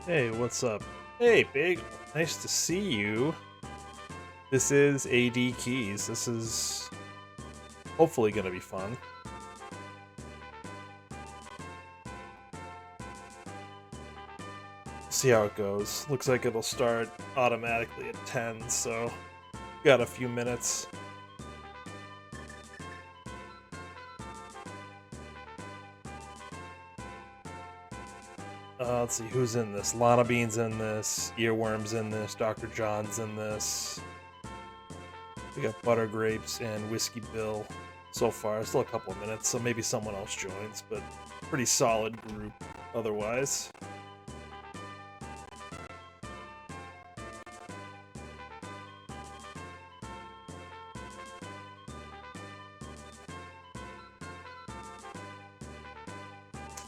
Hey, what's up? Hey, Big. Nice to see you. This is ADKeys. This is hopefully going to be fun. See how it goes. Looks like it'll start automatically at 10, so got a few minutes. Let's see who's in this. Lana Bean's in this. Earworm's in this. Dr. John's in this. We got Butter Grapes and Whiskey Bill so far. Still a couple of minutes, so maybe someone else joins, but pretty solid group otherwise.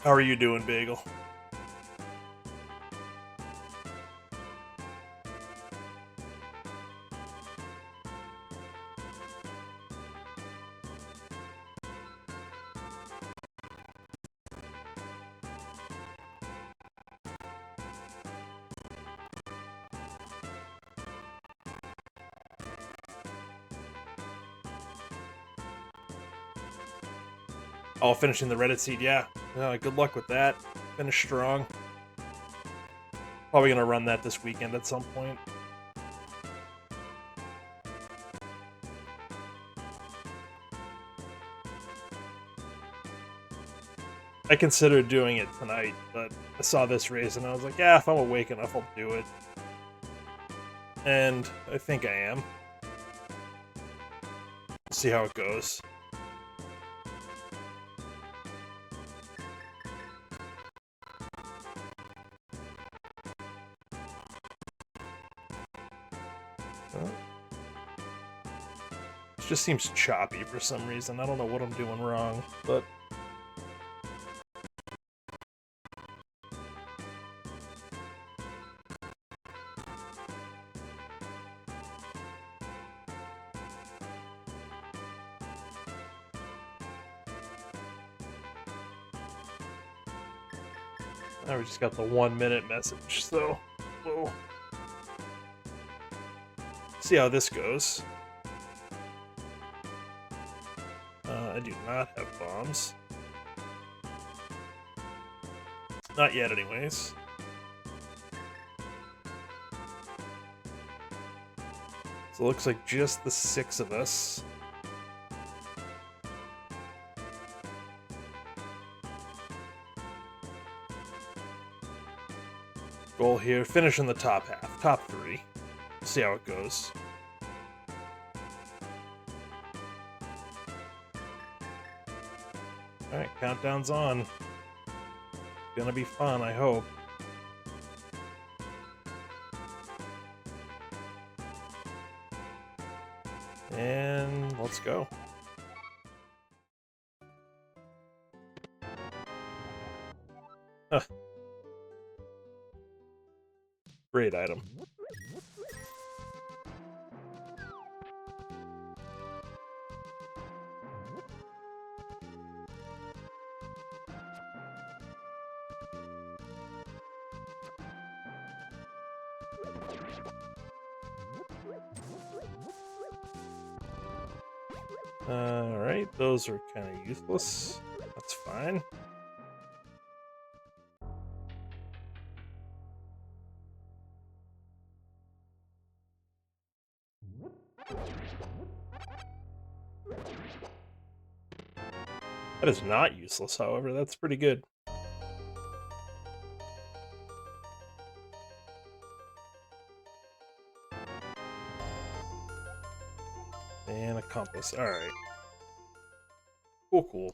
How are you doing, Bagel? Oh, finishing the Reddit seed, yeah. Good luck with that. Finish strong. Probably gonna run that this weekend at some point. I considered doing it tonight, but I saw this race and I was like, yeah, if I'm awake enough, I'll do it. And I think I am. See how it goes. It just seems choppy for some reason. I don't know what I'm doing wrong, but now we just got the 1 minute message, so we'll see how this goes. I do not have bombs. Not yet, anyways. So it looks like just the 6 of us. Goal here, finish in the top half, top 3. See how it goes. Alright, countdown's on. Gonna be fun, I hope. And let's go. Huh. Great item. Alright, those are kind of useless. That's fine. That is not useless, however. That's pretty good. And a compass. Alright. Cool, cool.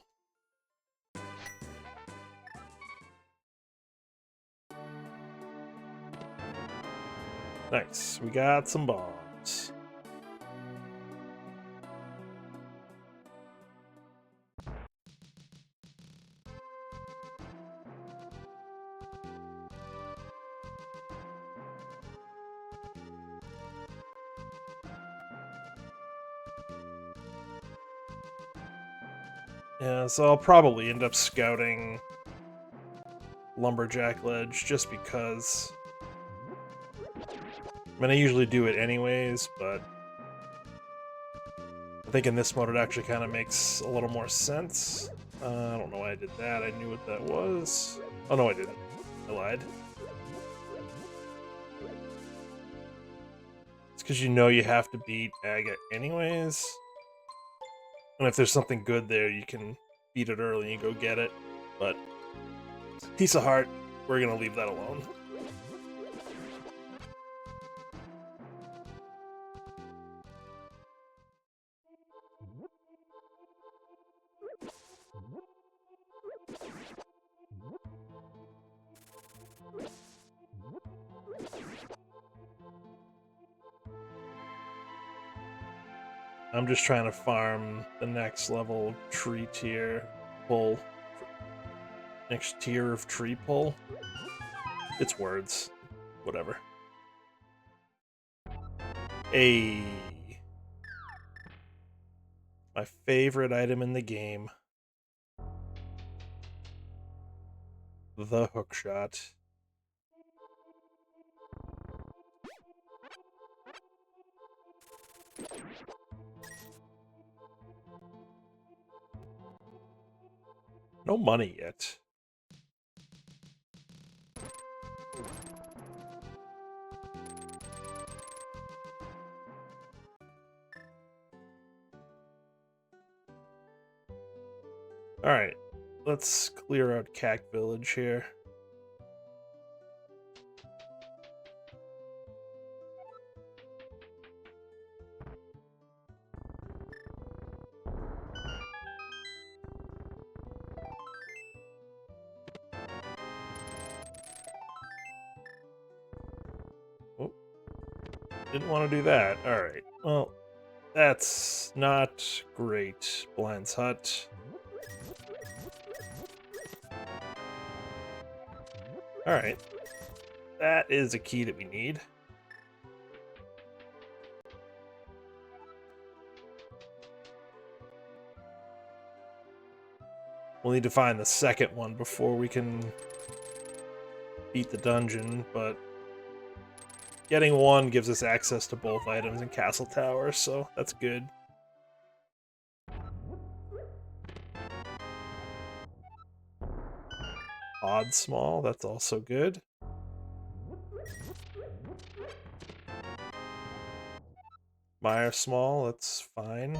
Nice. We got some bombs. Yeah, so I'll probably end up scouting Lumberjack Ledge just because I mean, I usually do it anyways, but I think in this mode it actually kind of makes a little more sense. I don't know why I did that. I knew what that was. Oh, no, I didn't. I lied. It's because you know you have to beat Aga anyways. And if there's something good there, you can beat it early and go get it. But, piece of heart, we're going to leave that alone. I'm just trying to farm the next level tree tier pull. Next tier of tree pull. It's words. Whatever. A my favorite item in the game. The hook shot. No money yet. Alright, let's clear out Cack Village here. Oh, didn't want to do that. Alright, well, that's not great, Blind's Hut. Alright. That is a key that we need. We'll need to find the second one before we can beat the dungeon, but getting one gives us access to both items in Castle Tower, so that's good. Odd Small, that's also good. Meyer Small, that's fine.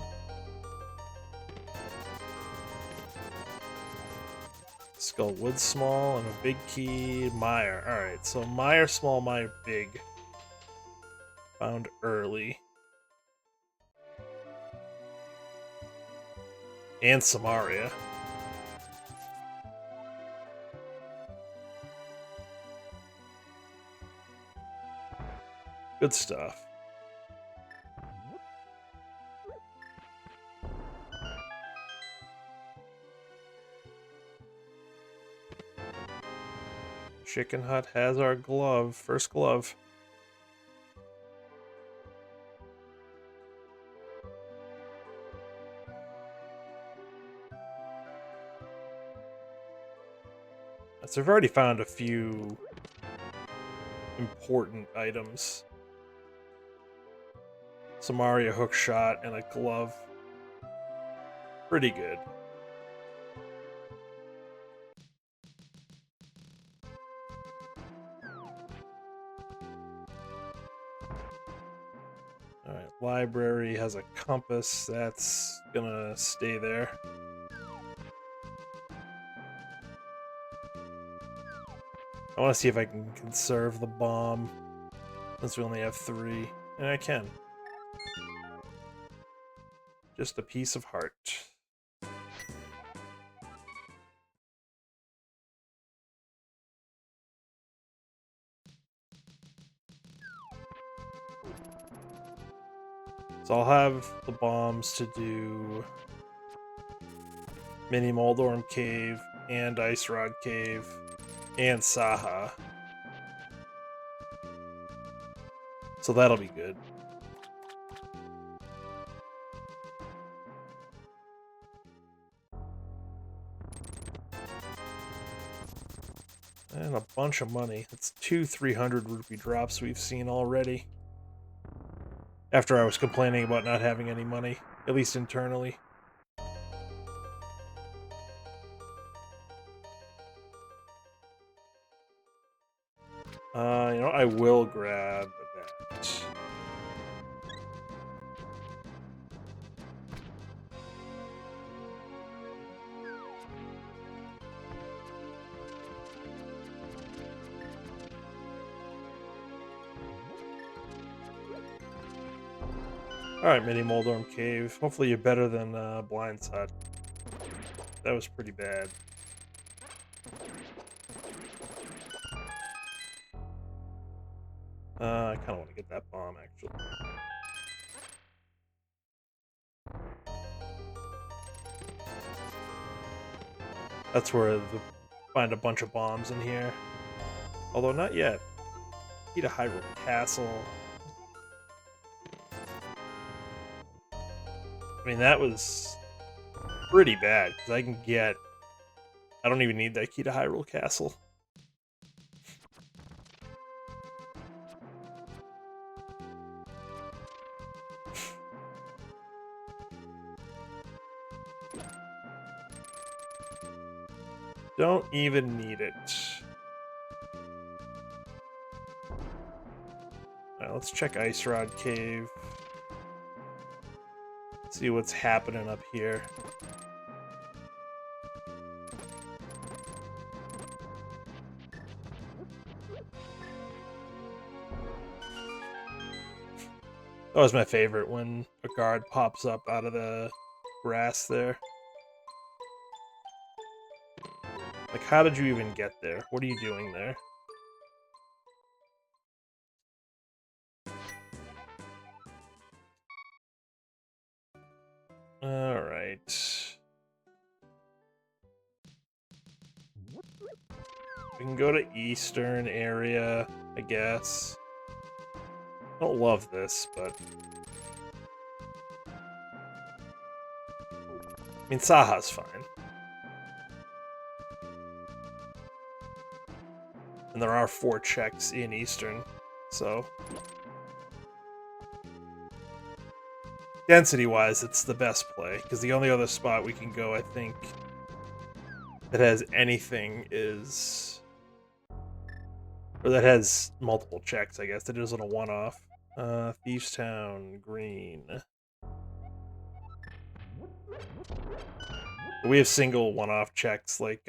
Skullwood Small and a big key, Meyer. Alright, so Meyer Small, Meyer Big. Found early. And Samaria. Good stuff. Chicken Hut has our glove. First glove. So I've already found a few important items. Samaria hook shot and a glove. Pretty good. Alright, library has a compass. That's gonna stay there. I want to see if I can conserve the bomb, since we only have 3. And I can. Just a piece of heart. So I'll have the bombs to do Mini Moldorm Cave and Ice Rod Cave and Saha. So that'll be good. And a bunch of money. That's 2 300 rupee drops we've seen already. After I was complaining about not having any money, at least internally. You know, I will grab that. Alright, Mini Moldorm Cave. Hopefully you're better than Blindside. That was pretty bad. I kind of want to get that bomb, actually. That's where find a bunch of bombs in here. Although not yet. Need a Hyrule Castle. I mean, that was pretty bad, because I can get... I don't even need that key to Hyrule Castle. Don't even need it. Alright, let's check Ice Rod Cave. See what's happening up here. That was my favorite, when a guard pops up out of the grass there. Like, how did you even get there? What are you doing there? Alright. We can go to Eastern area, I guess. I don't love this, but... I mean, Saha's fine. And there are 4 checks in Eastern, so... Density-wise, it's the best play, because the only other spot we can go, I think, that has anything is... Or that has multiple checks, I guess, that isn't a one-off. Thieves Town, green. We have single one-off checks, like,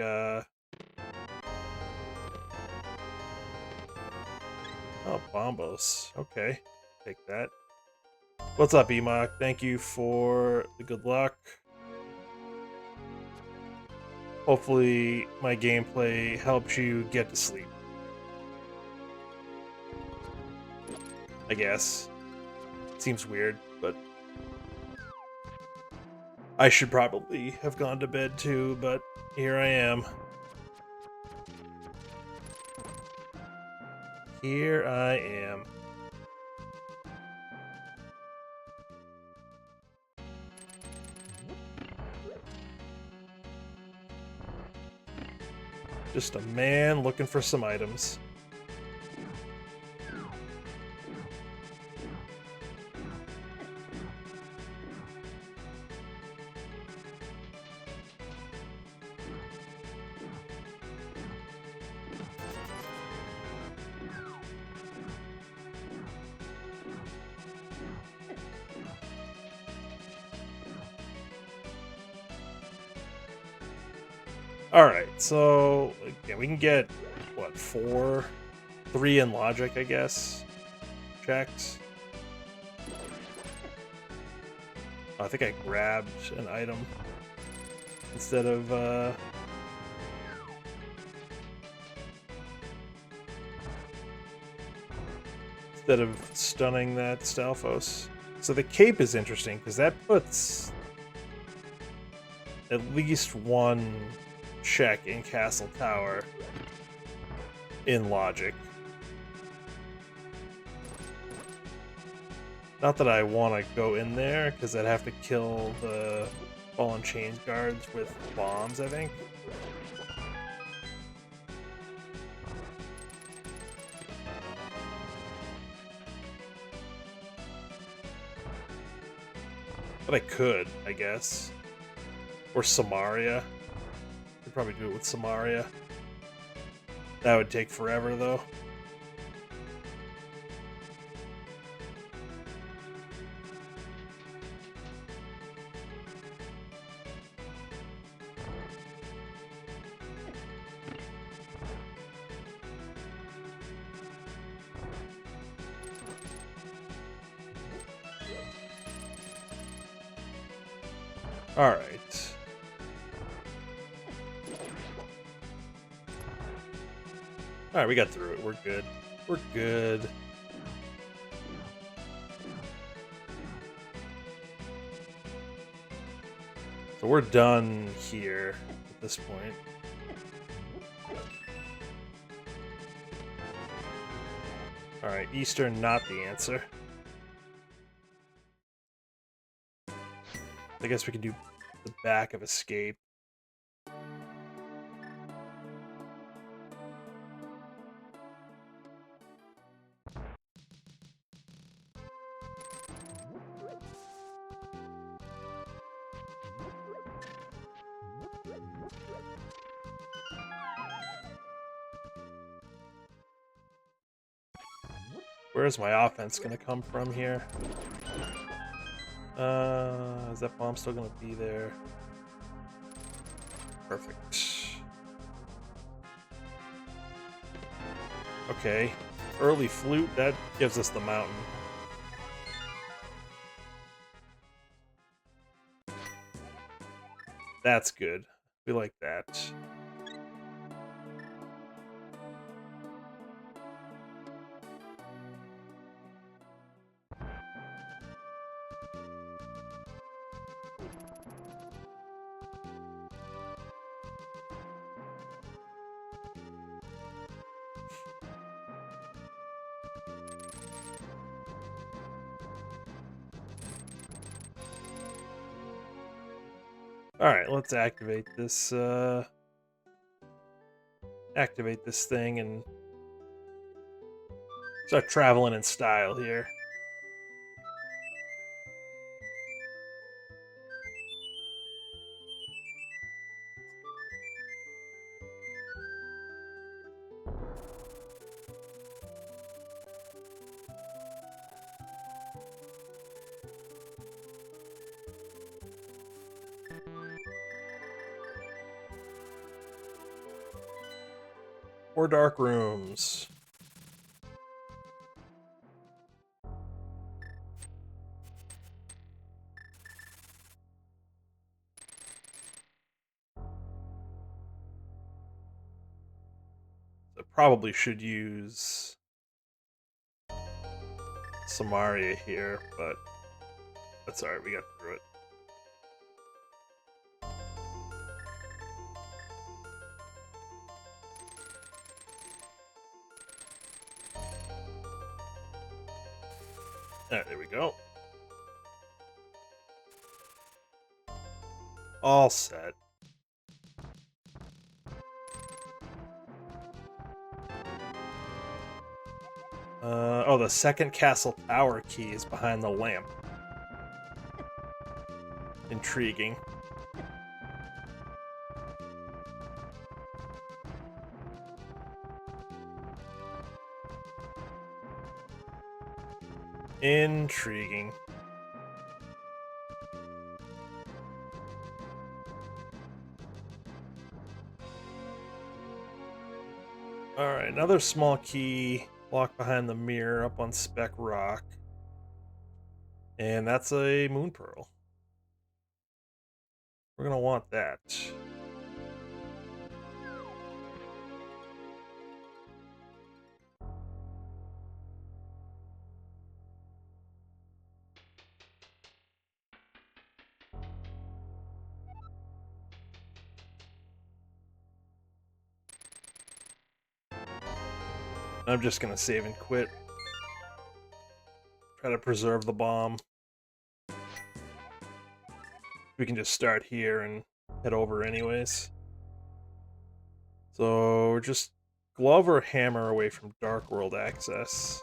Oh, Bombos. Okay, take that. What's up, Emok? Thank you for the good luck. Hopefully my gameplay helps you get to sleep. I guess. Seems weird, but... I should probably have gone to bed too, but here I am. Here I am. Just a man looking for some items. Alright, so yeah, we can get, what, 3 in logic, I guess, checked. Oh, I think I grabbed an item instead of, stunning that Stalfos. So the cape is interesting, because that puts at least 1 check in Castle Tower in logic. Not that I want to go in there, because I'd have to kill the Fallen Chains guards with bombs, I think. But I could, I guess. Or Samaria. Could probably do it with Samaria. That would take forever, though. All right. All right, we got through it. We're good. We're good. So we're done here at this point. All right, Eastern, not the answer. I guess we can do the back of Escape. Where's my offense gonna come from here? Is that bomb still gonna be there? Perfect. Okay. Early flute, that gives us the mountain. That's good. We like that. Alright, let's activate this, activate this thing and start traveling in style here. Or dark rooms. I probably should use Samaria here, but that's alright, we got through it. Alright, there we go. All set. Oh, the second castle tower key is behind the lamp. Intriguing. Intriguing. Alright, another small key locked behind the mirror up on Spec Rock. And that's a Moon Pearl. We're gonna want that. I'm just gonna save and quit. Try to preserve the bomb. We can just start here and head over anyways. So just glove or hammer away from Dark World access.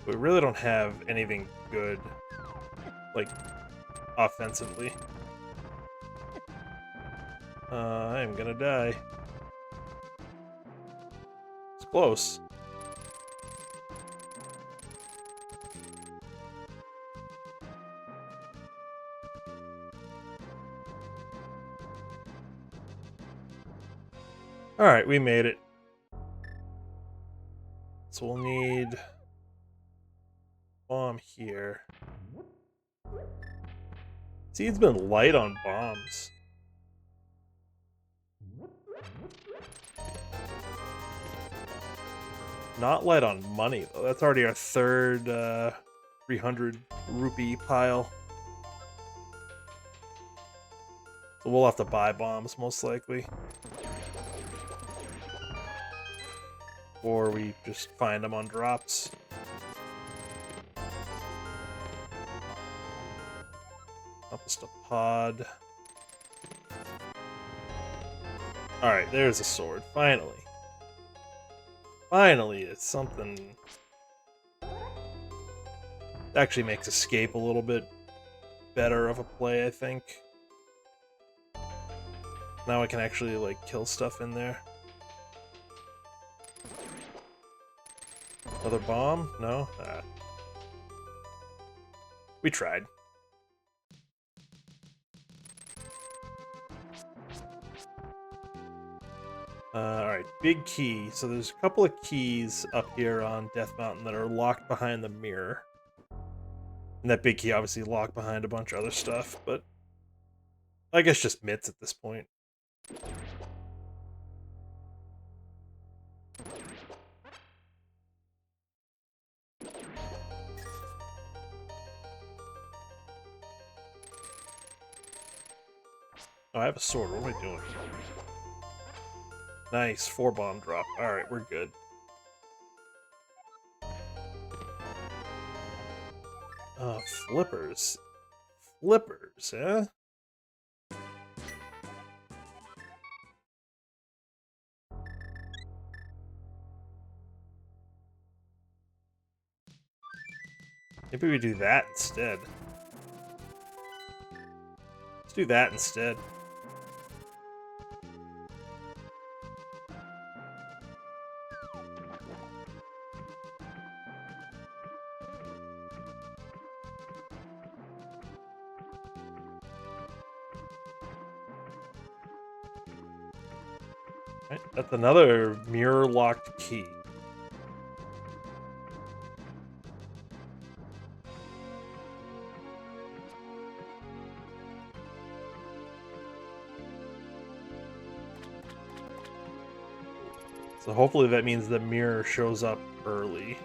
We really don't have anything good, like, offensively. I am gonna die. It's close. Alright, we made it. So we'll need bomb here. See, it's been light on bombs. Not light on money, though. That's already our third 300 rupee pile. So we'll have to buy bombs, most likely. Or we just find them on drops. Compass to pod. Alright, there's a sword. Finally. Finally, it's something... Actually makes escape a little bit better of a play, I think. Now I can actually, like, kill stuff in there. Another bomb? No? We tried. Alright, big key. So there's a couple of keys up here on Death Mountain that are locked behind the mirror. And that big key obviously locked behind a bunch of other stuff, but I guess just mitts at this point. Oh, I have a sword. What am I doing? Nice, 4 bomb drop. Alright, we're good. Flippers. Flippers, eh? Maybe we do that instead. Let's do that instead. Right, that's another mirror-locked key. So hopefully that means the mirror shows up early.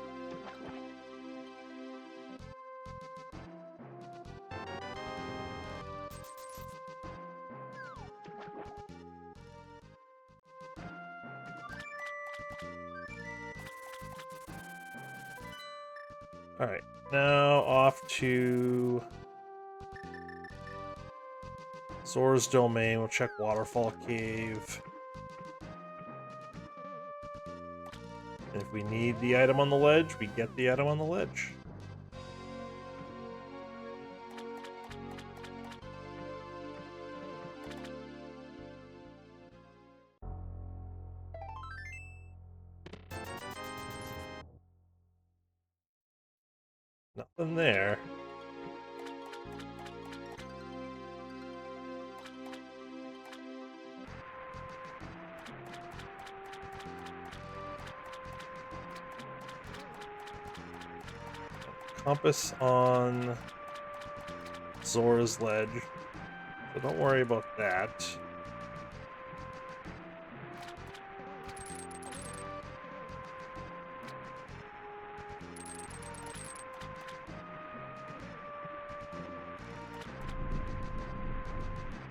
Alright, now off to Zora's Domain. We'll check Waterfall Cave. And if we need the item on the ledge, we get the item on the ledge. Nothing there. Compass on Zora's ledge, so don't worry about that.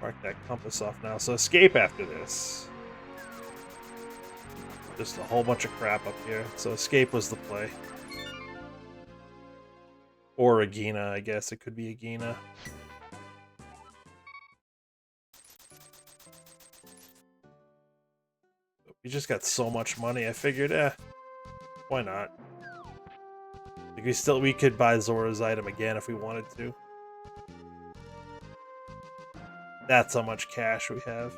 Mark that compass off now, so escape after this. Just a whole bunch of crap up here, so escape was the play. Or Agina, I guess. It could be Agina. We just got so much money, I figured, why not? Like we could buy Zora's item again if we wanted to. That's how much cash we have.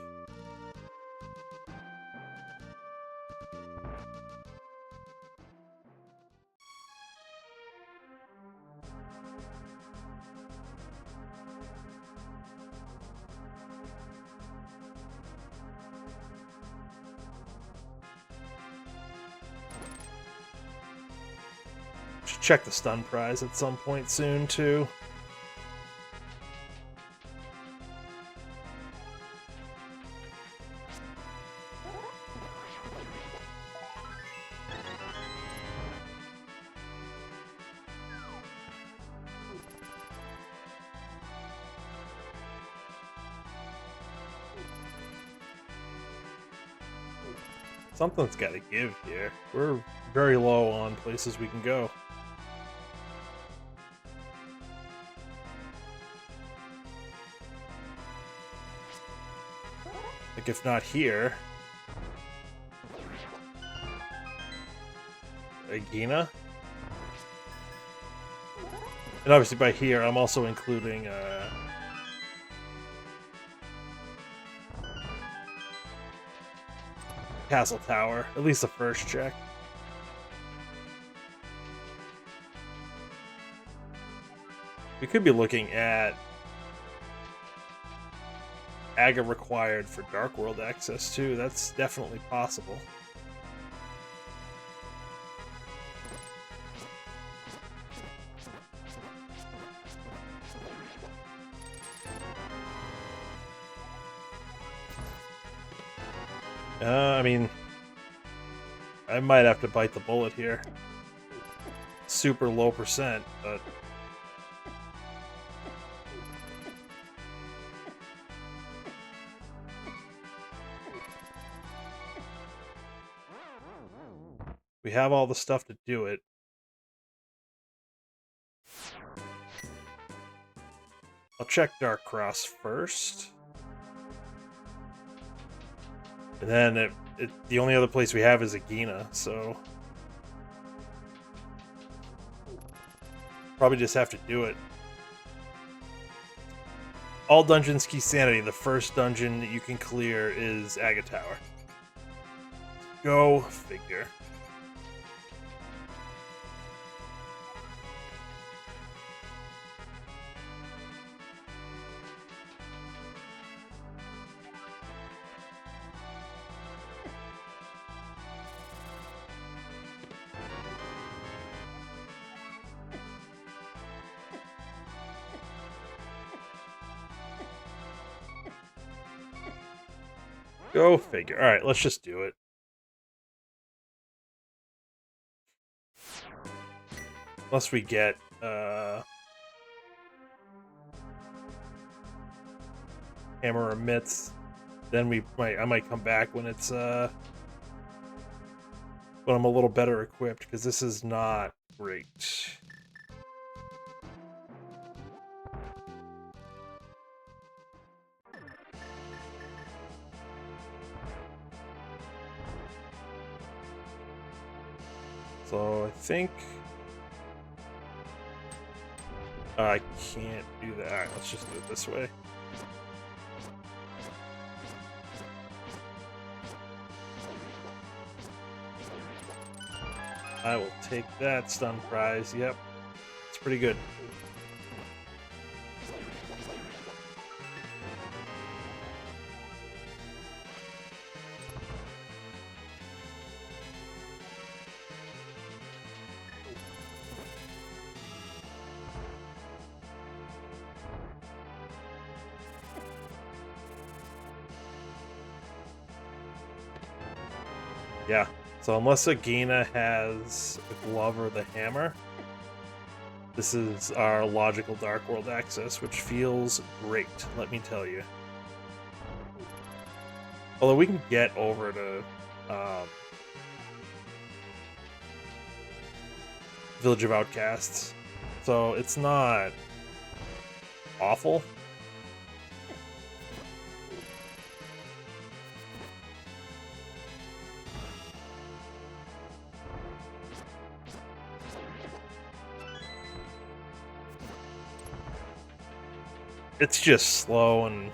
Should check the stun prize at some point soon too. Something's got to give here. We're very low on places we can go. Like, if not here... Agina? And obviously by here, I'm also including, Castle Tower, at least the first check. We could be looking at Aga required for Dark World access too. That's definitely possible. I mean, I might have to bite the bullet here. Super low percent, but... we have all the stuff to do it. I'll check Dark Cross first. And then the only other place we have is Agina, so... probably just have to do it. All dungeons key sanity. The first dungeon that you can clear is Aga Tower. Go figure. Go figure. Alright, let's just do it. Unless we get, Hammer or Mitts, then I might come back when it's, when I'm a little better equipped, because this is not great. So I think I can't do that. Alright, let's just do it this way. I will take that stun prize. Yep. It's pretty good. Yeah, so unless Agina has a glove or the hammer, this is our logical Dark World access, which feels great, let me tell you. Although we can get over to Village of Outcasts, so it's not awful. It's just slow and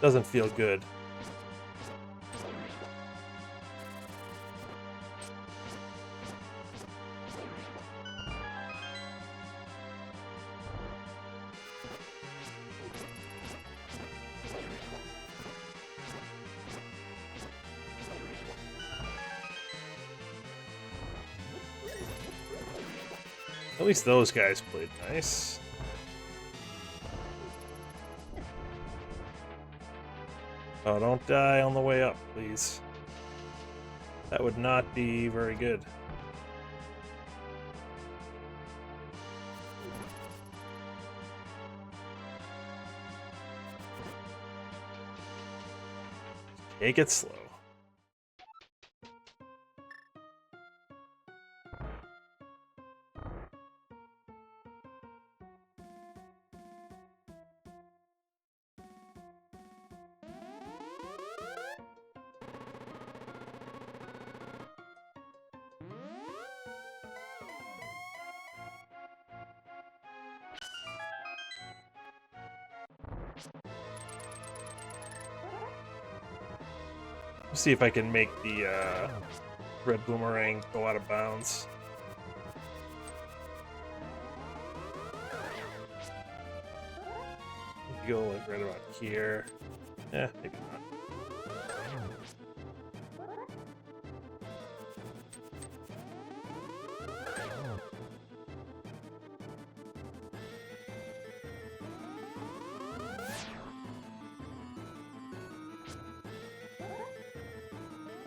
doesn't feel good. At least those guys played nice. Oh, don't die on the way up, please. That would not be very good. Take it slow. Let's see if I can make the red boomerang go out of bounds. Go like right about here. Eh, maybe not.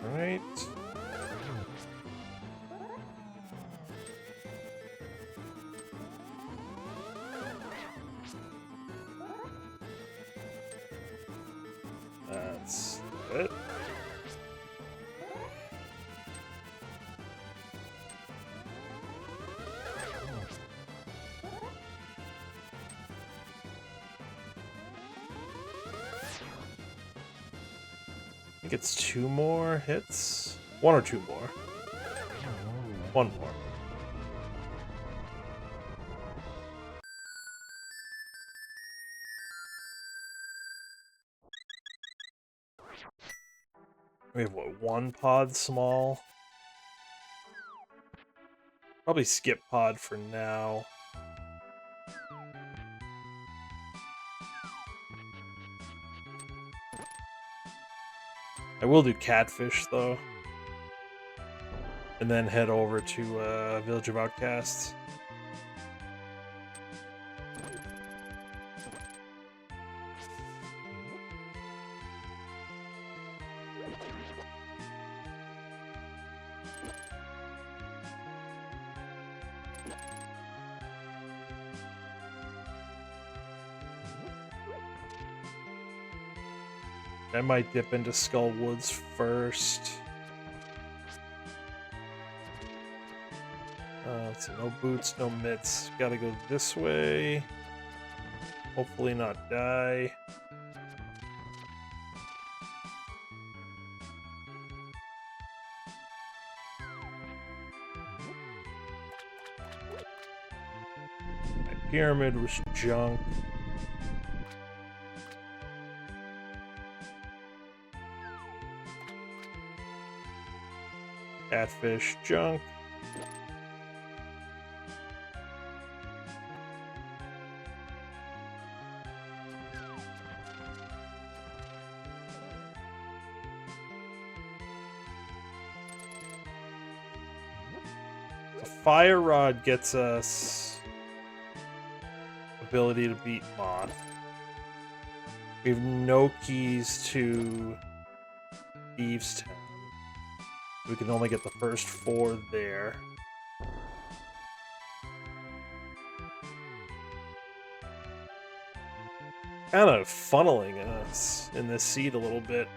All right. That's it. I think it's 2 more hits. 1 or 2 more. 1 more. We have what, 1 pod small? Probably skip pod for now. I will do catfish though. And then head over to Village of Outcasts. I might dip into Skull Woods first. Let's see, no boots, no mitts. Gotta go this way. Hopefully not die. My pyramid was junk. Catfish, junk. The fire rod gets us ability to beat Moth. We have no keys to Thieves Town. We can only get the first 4 there. Kind of funneling us in this seed a little bit.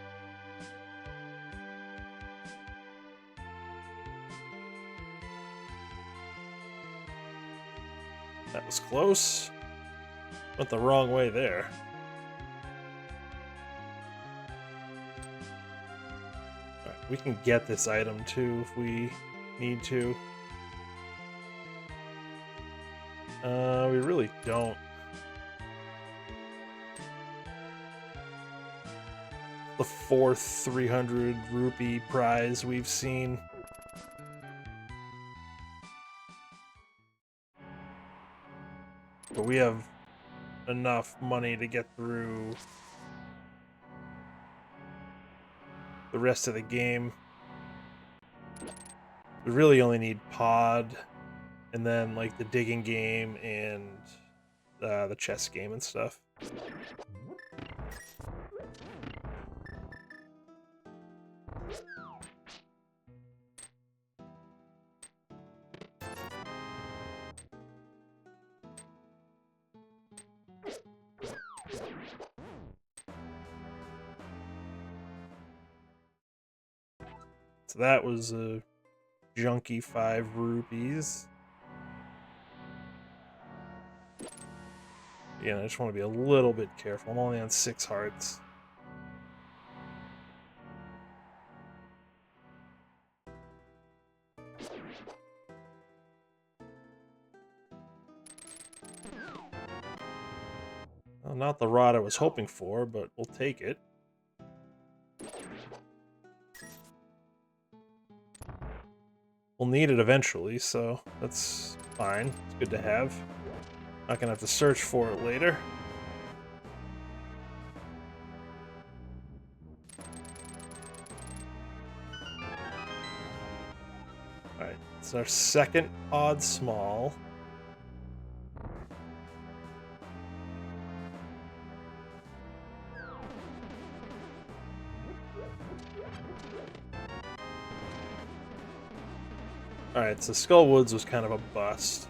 That was close. Went the wrong way there. Alright, we can get this item too if we need to. We really don't. The fourth 300 rupee prize we've seen. But we have enough money to get through the rest of the game. We really only need pod, and then like the digging game and the chess game and stuff. So that was a junky 5 rupees. Yeah, I just want to be a little bit careful. I'm only on 6 hearts. Well, not the rod I was hoping for, but we'll take it. We'll need it eventually, so that's fine. It's good to have. Not gonna have to search for it later. Alright, it's our second odd small. Alright, so Skull Woods was kind of a bust.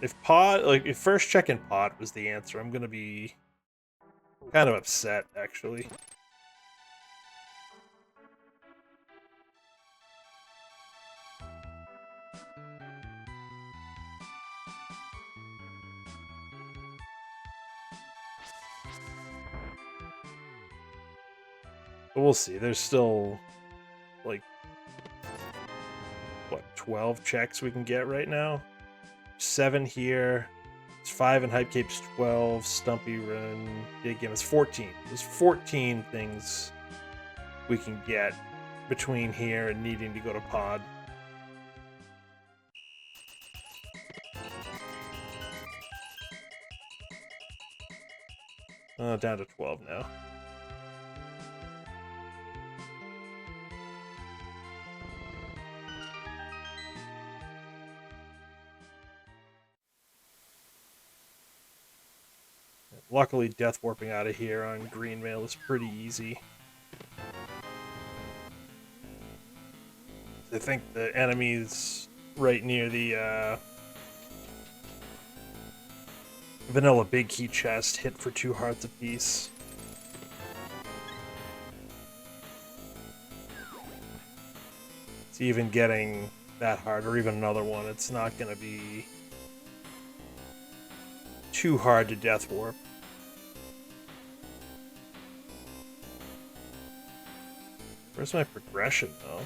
If first check-in pod was the answer, I'm gonna be kind of upset, actually. But we'll see. There's still, like, what, 12 checks we can get right now? 7 here. It's 5 in Hype Cape's 12. Stumpy Run. Dig Game is 14. There's 14 things we can get between here and needing to go to pod. Down to 12 now. Luckily, death warping out of here on green mail is pretty easy. I think the enemy's right near the vanilla big key chest hit for 2 hearts apiece. It's even getting that hard, or even another one, it's not going to be too hard to death warp. Where's my progression, though?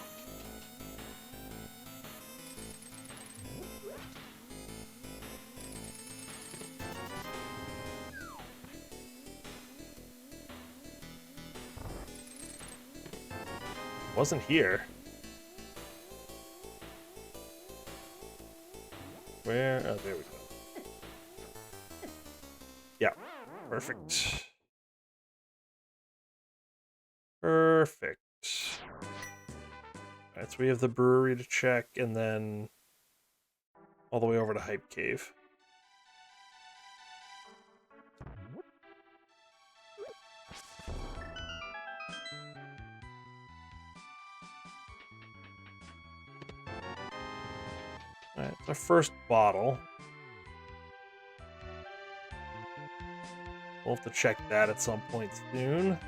Wasn't here. Where? Oh, there we go. Yeah, perfect. Perfect. Alright, so we have the brewery to check, and then all the way over to Hype Cave. Alright, it's our first bottle. We'll have to check that at some point soon.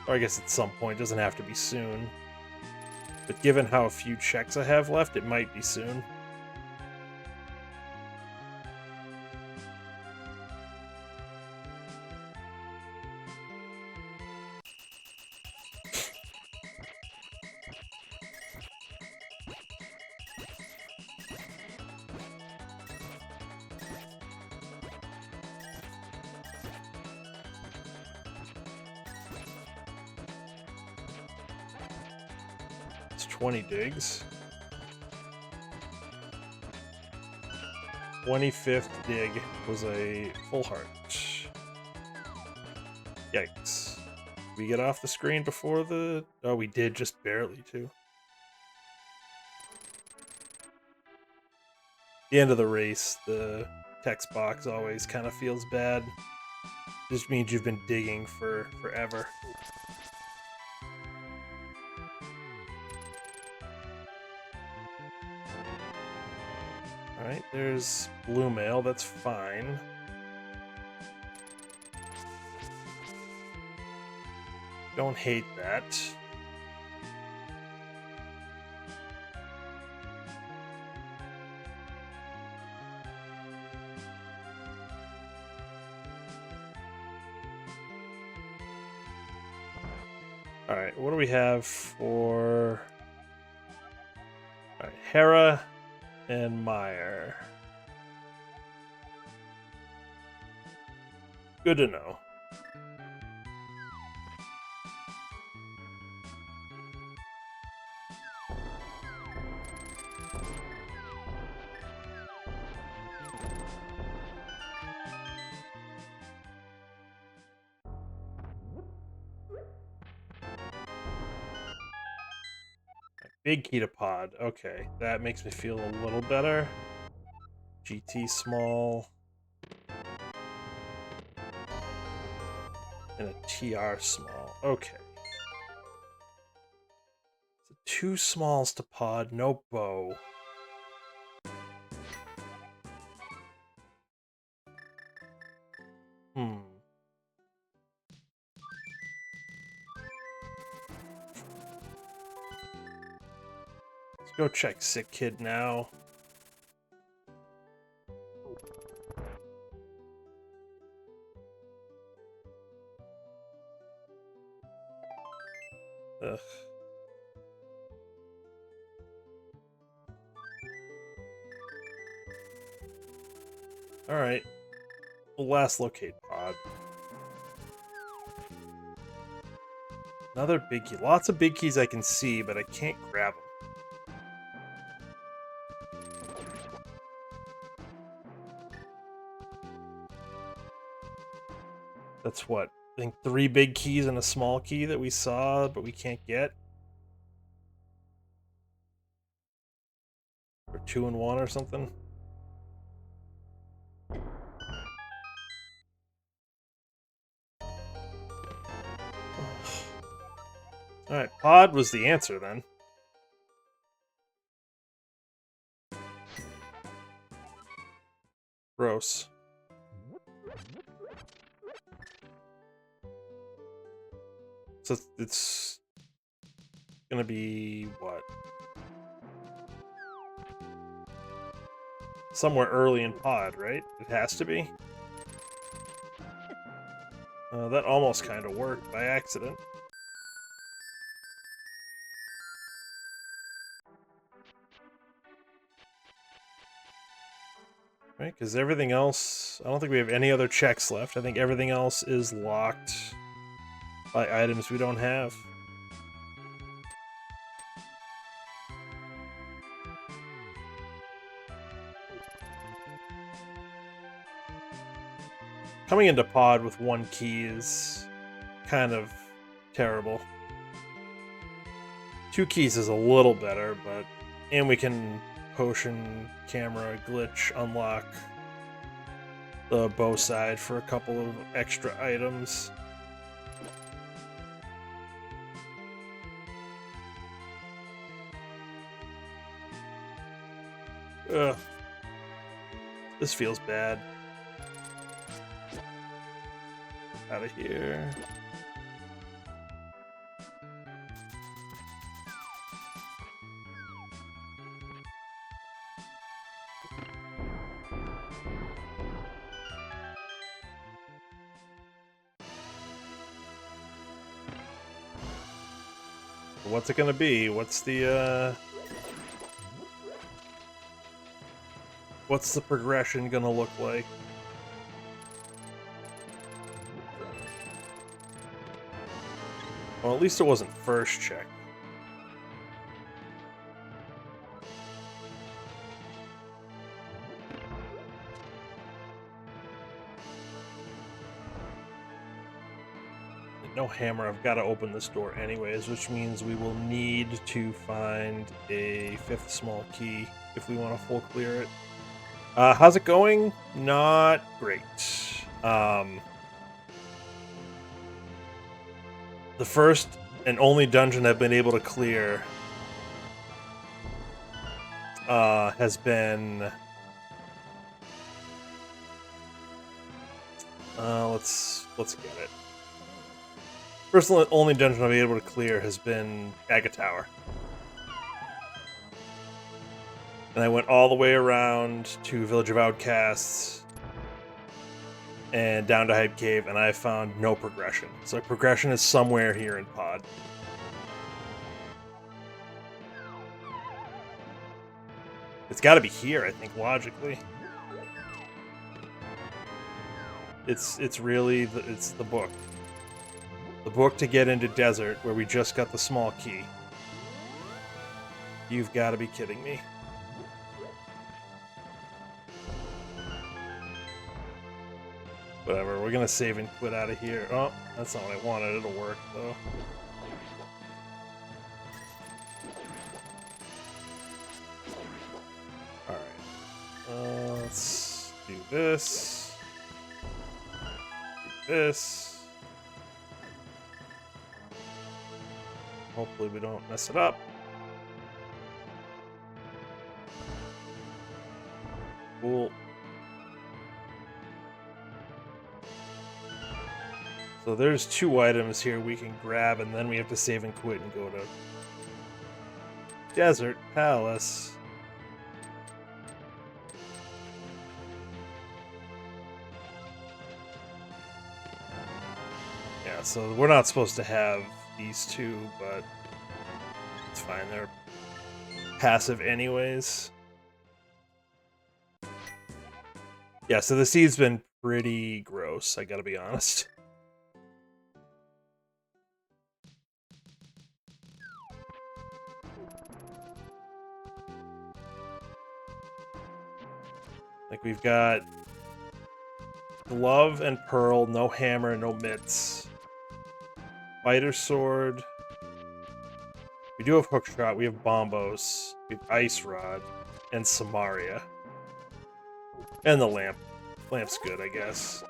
Or I guess at some point, doesn't have to be soon. But given how few checks I have left, it might be soon. It's 20 digs. 25th dig was a full heart. Yikes. Did we get off the screen before the... Oh, we did, just barely, too. The end of the race, the text box always kind of feels bad. Just means you've been digging for forever. Alright, there's blue mail, that's fine. Don't hate that. Alright, what do we have for... Alright, Hera and Meyer. Good to know. Big key to pod. Okay, that makes me feel a little better. GT small. And a TR small. Okay. So 2 smalls to pod, no bow. Let's go check Sick Kid now. Ugh. Alright. We'll last locate pod. Another big key. Lots of big keys I can see, but I can't grab them. That's what? I think 3 big keys and a small key that we saw, but we can't get. Or 2 and 1 or something. Alright, pod was the answer then. Gross. So it's gonna be what? Somewhere early in pod, right? It has to be. That almost kind of worked by accident. Right, because everything else... I don't think we have any other checks left. I think everything else is locked by items we don't have. Coming into pod with 1 key is kind of terrible. 2 keys is a little better, but... And we can potion, camera, glitch, unlock the bow side for a couple of extra items. Ugh. This feels bad. Out of here. What's it gonna be? What's the progression gonna look like? Well, at least it wasn't first check. No hammer. I've got to open this door anyways, which means we will need to find a 5th small key if we want to full clear it. How's it going? Not great. The first and only dungeon I've been able to clear has been let's get it. First and only dungeon I've been able to clear has been Aga Tower. And I went all the way around to Village of Outcasts and down to Hype Cave, and I found no progression. So progression is somewhere here in Pod. It's got to be here, I think, logically. It's really it's the book. The book to get into Desert, where we just got the small key. You've got to be kidding me. Whatever, we're gonna save and quit out of here. Oh, that's not what I wanted. It'll work, though. Alright. Let's do this. Do this. Hopefully we don't mess it up. Cool. So there's 2 items here we can grab, and then we have to save and quit and go to Desert Palace. Yeah, so we're not supposed to have these 2, but it's fine. They're passive anyways. Yeah, so the seed's been pretty gross, I gotta be honest. Like, we've got glove and pearl, no hammer, no mitts. Fighter sword. We do have hookshot, we have bombos, we have ice rod, and Samaria. And the lamp. Lamp's good, I guess.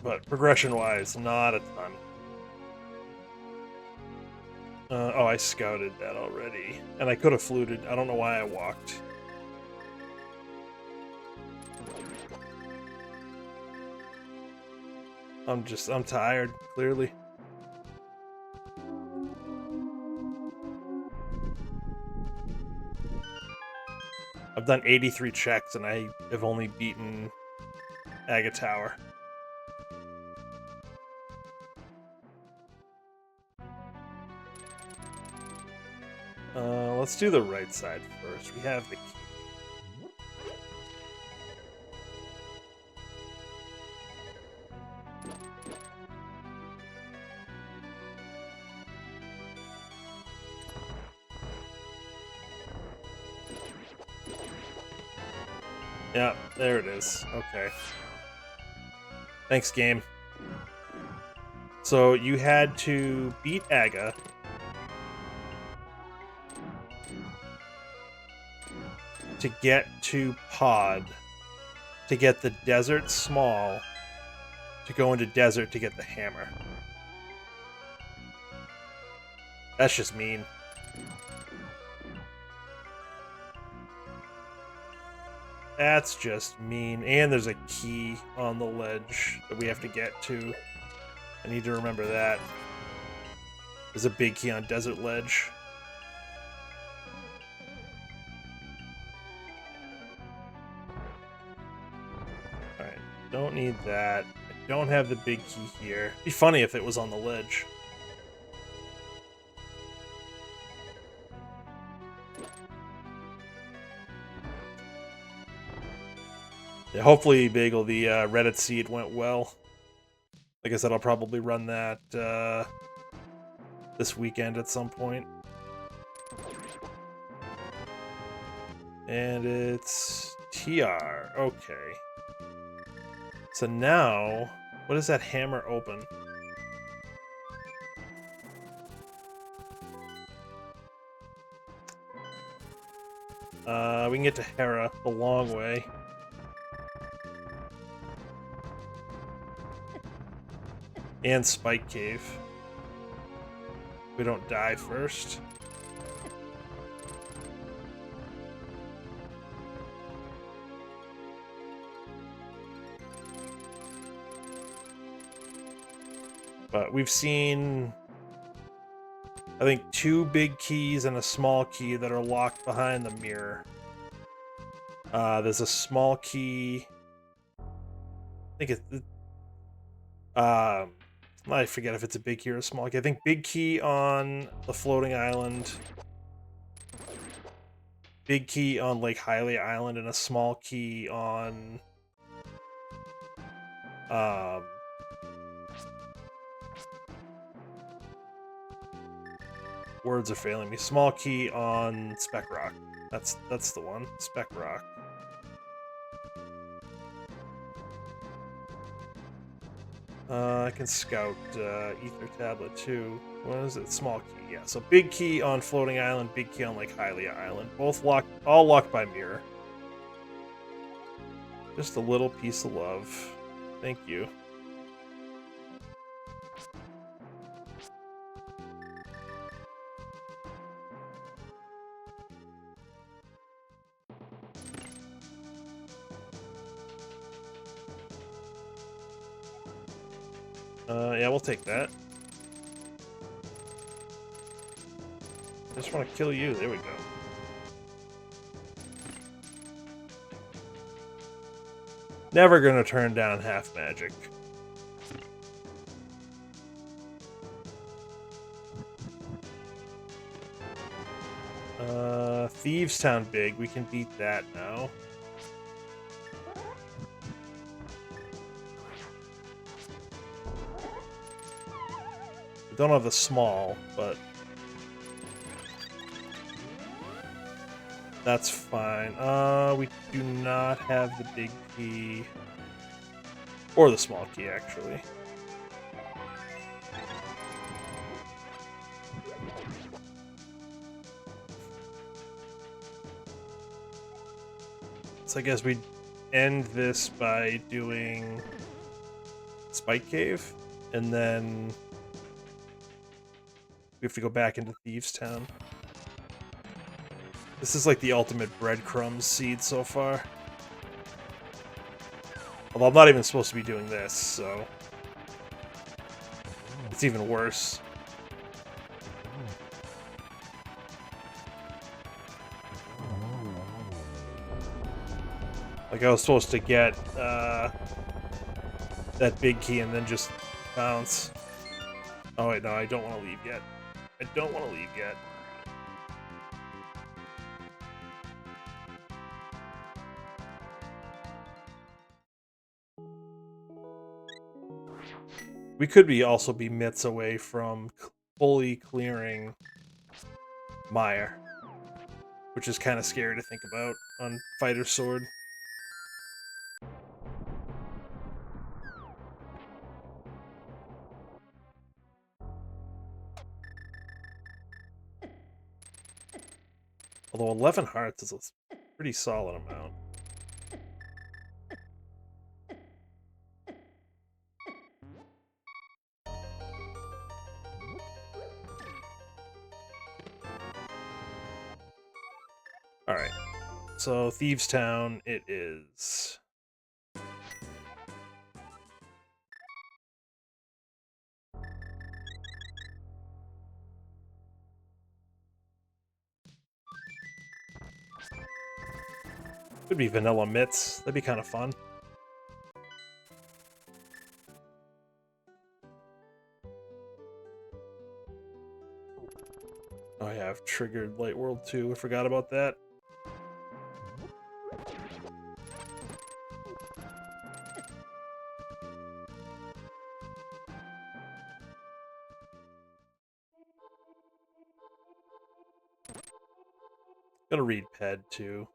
But progression-wise, not a ton. Oh, I scouted that already. And I could have fluted. I don't know why I walked. I'm tired, clearly. I've done 83 checks and I have only beaten Aga Tower. Let's do the right side first. We have the key. Yeah, there it is. Okay. Thanks, game. So you had to beat Aga. To get to Pod. To get the Desert Small. To go into Desert to get the hammer. That's just mean. That's just mean. And there's a key on the ledge that we have to get to. I need to remember that. There's a big key on Desert Ledge. Alright, don't need that. I don't have the big key here. It'd be funny if it was on the ledge. Yeah, hopefully, Bagel, the Reddit seed went well. Like I said, I'll probably run that this weekend at some point. And it's TR. Okay. So now, what does that hammer open? We can get to Hera the long way. And Spike Cave. We don't die first. But we've seen, I think, 2 big keys and a small key that are locked behind the mirror. There's a small key. I think it's... I forget if it's a big key or a small key. I think big key on the floating island. Big key on Lake Hylia Island, and a small key on... words are failing me. Small key on Spec Rock. That's the one. Spec Rock. I can scout Ether Tablet too. What is it? Small key, yeah. So big key on Floating Island, big key on Lake Hylia Island. Both locked, all locked by mirror. Just a little piece of love. Thank you. Yeah, we'll take that. Just want to kill you. There we go. Never gonna turn down half magic. Thieves Town big. We can beat that now. We don't have the small, but that's fine. We do not have the big key. Or the small key, actually. So I guess we end this by doing Spike Cave, and then we have to go back into Thieves Town. This is like the ultimate breadcrumbs seed so far. Although I'm not even supposed to be doing this, so it's even worse. Like I was supposed to get that big key and then just bounce. Oh wait, no, I don't want to leave yet. I don't want to leave yet. We could also be mitts away from fully clearing Mire, which is kind of scary to think about on Fighter Sword. Although 11 hearts is a pretty solid amount. Alright, so Thieves Town it is. Could be vanilla mitts. That'd be kind of fun. Oh yeah, I've triggered Light World 2. I forgot about that. Gonna read Ped too.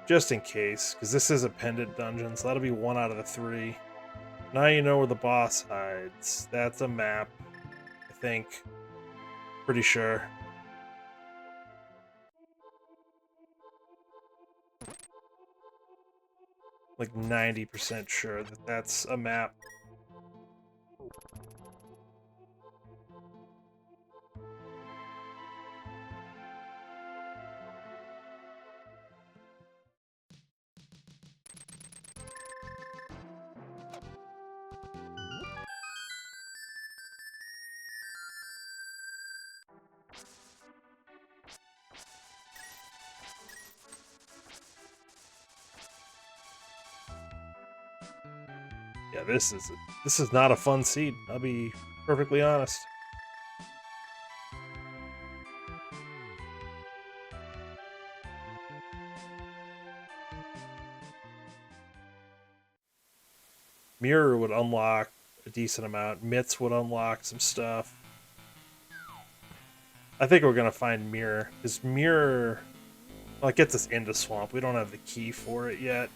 Just in case, because this is a pendant dungeon, so that'll be 1 out of the 3. Now you know where the boss hides. That's a map, I think. Pretty sure. Like 90% sure that that's a map. Yeah, this is not a fun seed. I'll be perfectly honest. Mirror would unlock a decent amount. Mitts would unlock some stuff. I think we're gonna find Mirror, because Mirror, well, it gets us into Swamp. We don't have the key for it yet.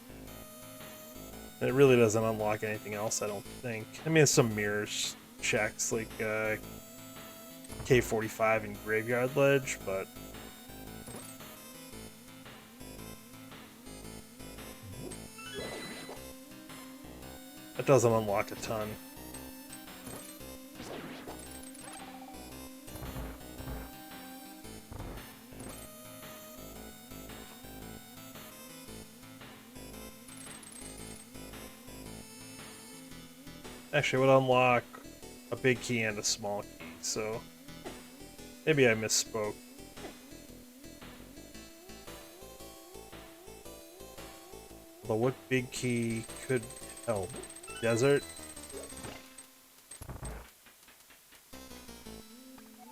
And it really doesn't unlock anything else, I don't think. I mean, some mirrors checks, like K45 and Graveyard Ledge, but that doesn't unlock a ton. Actually, it would unlock a big key and a small key, so maybe I misspoke. Although what big key could help? Desert?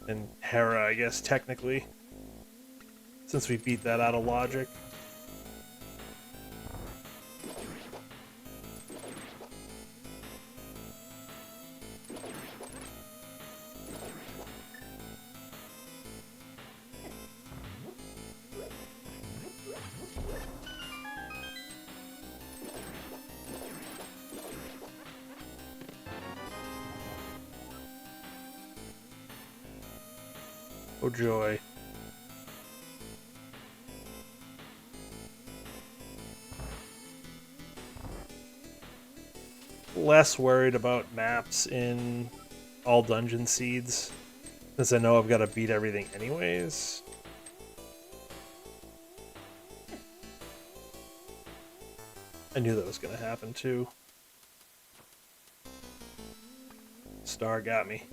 And Hera, I guess, technically. Since we beat that out of logic. Oh joy. Less worried about maps in all dungeon seeds, since I know I've got to beat everything anyways. I knew that was going to happen too. Star got me.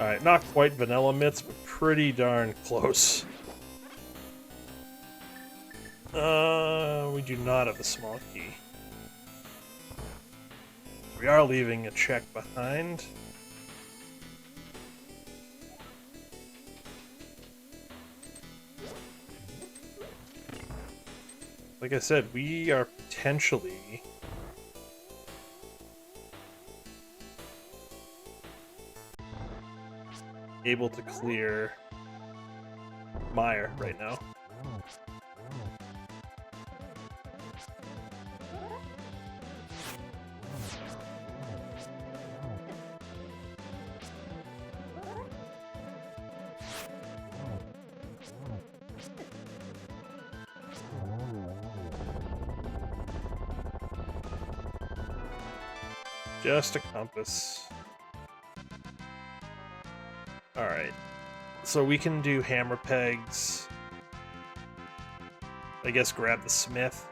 Alright, not quite vanilla mitts, but pretty darn close. We do not have a small key. We are leaving a check behind. Like I said, we are potentially able to clear Mire right now. Just a compass. Alright. So we can do hammer pegs. I guess grab the smith.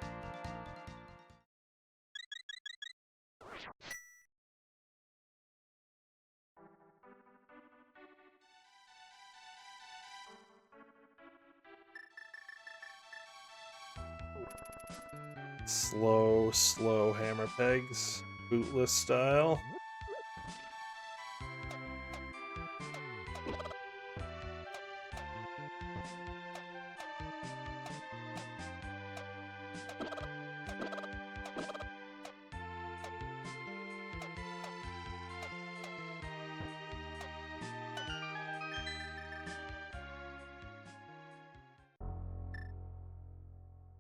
Slow hammer pegs. Bootless style.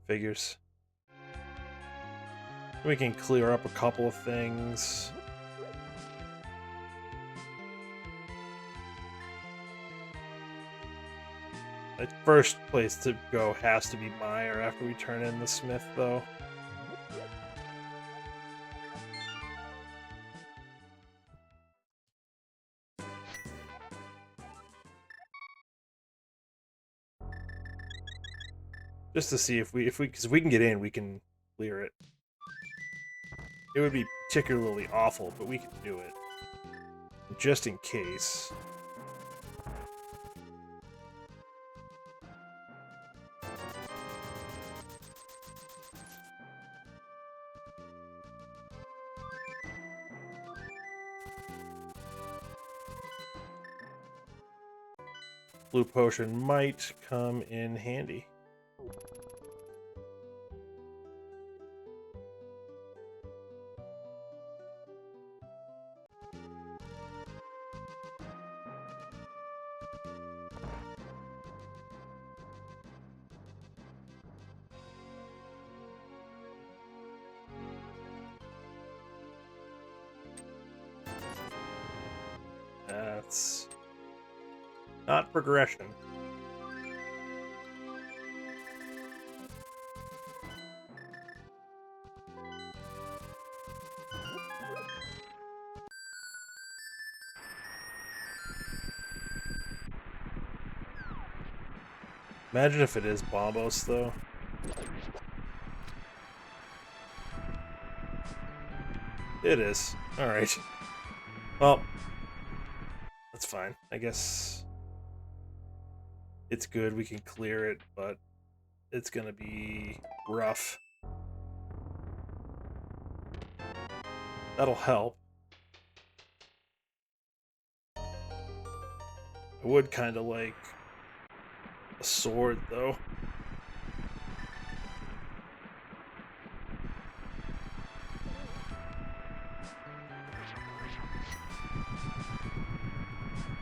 Figures. We can clear up a couple of things. The first place to go has to be Meyer after we turn in the smith, though. Just to see because if we can get in, we can clear it. It would be particularly awful, but we can do it. Just in case. Blue potion might come in handy. That's not progression. Imagine if it is Bombos, though. It is. Alright. Well, that's fine. I guess it's good. We can clear it, but it's gonna be rough. That'll help. I would kind of like a sword, though.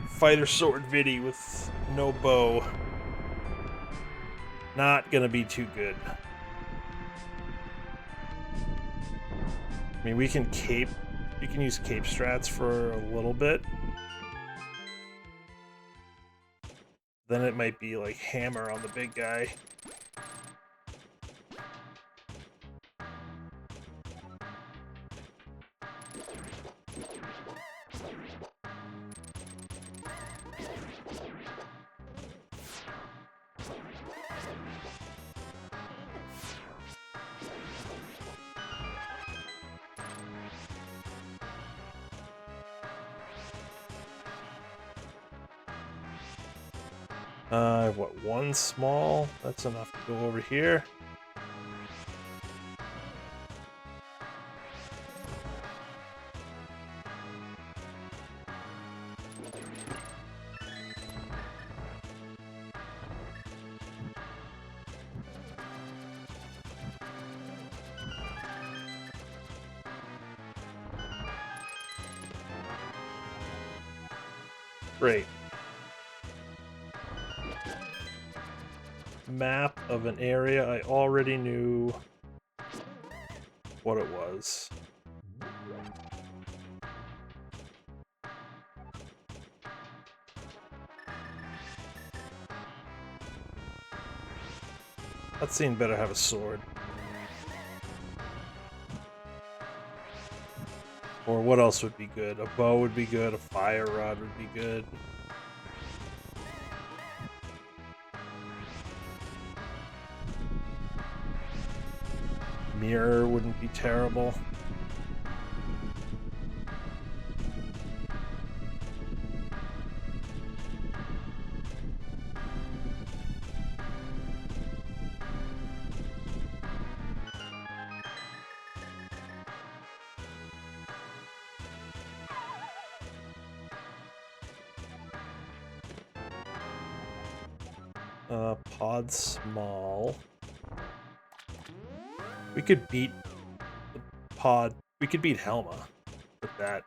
Fighter sword Vidi with no bow. Not gonna be too good. I mean, we can use cape strats for a little bit. Then it might be like hammer on the big guy. What, one small? That's enough to go over here. Great. Map of an area I already knew what it was. That scene better have a sword. Or what else would be good? A bow would be good, a fire rod would be good. Mirror wouldn't be terrible. Pod small. We could beat the pod. We could beat Helma with that.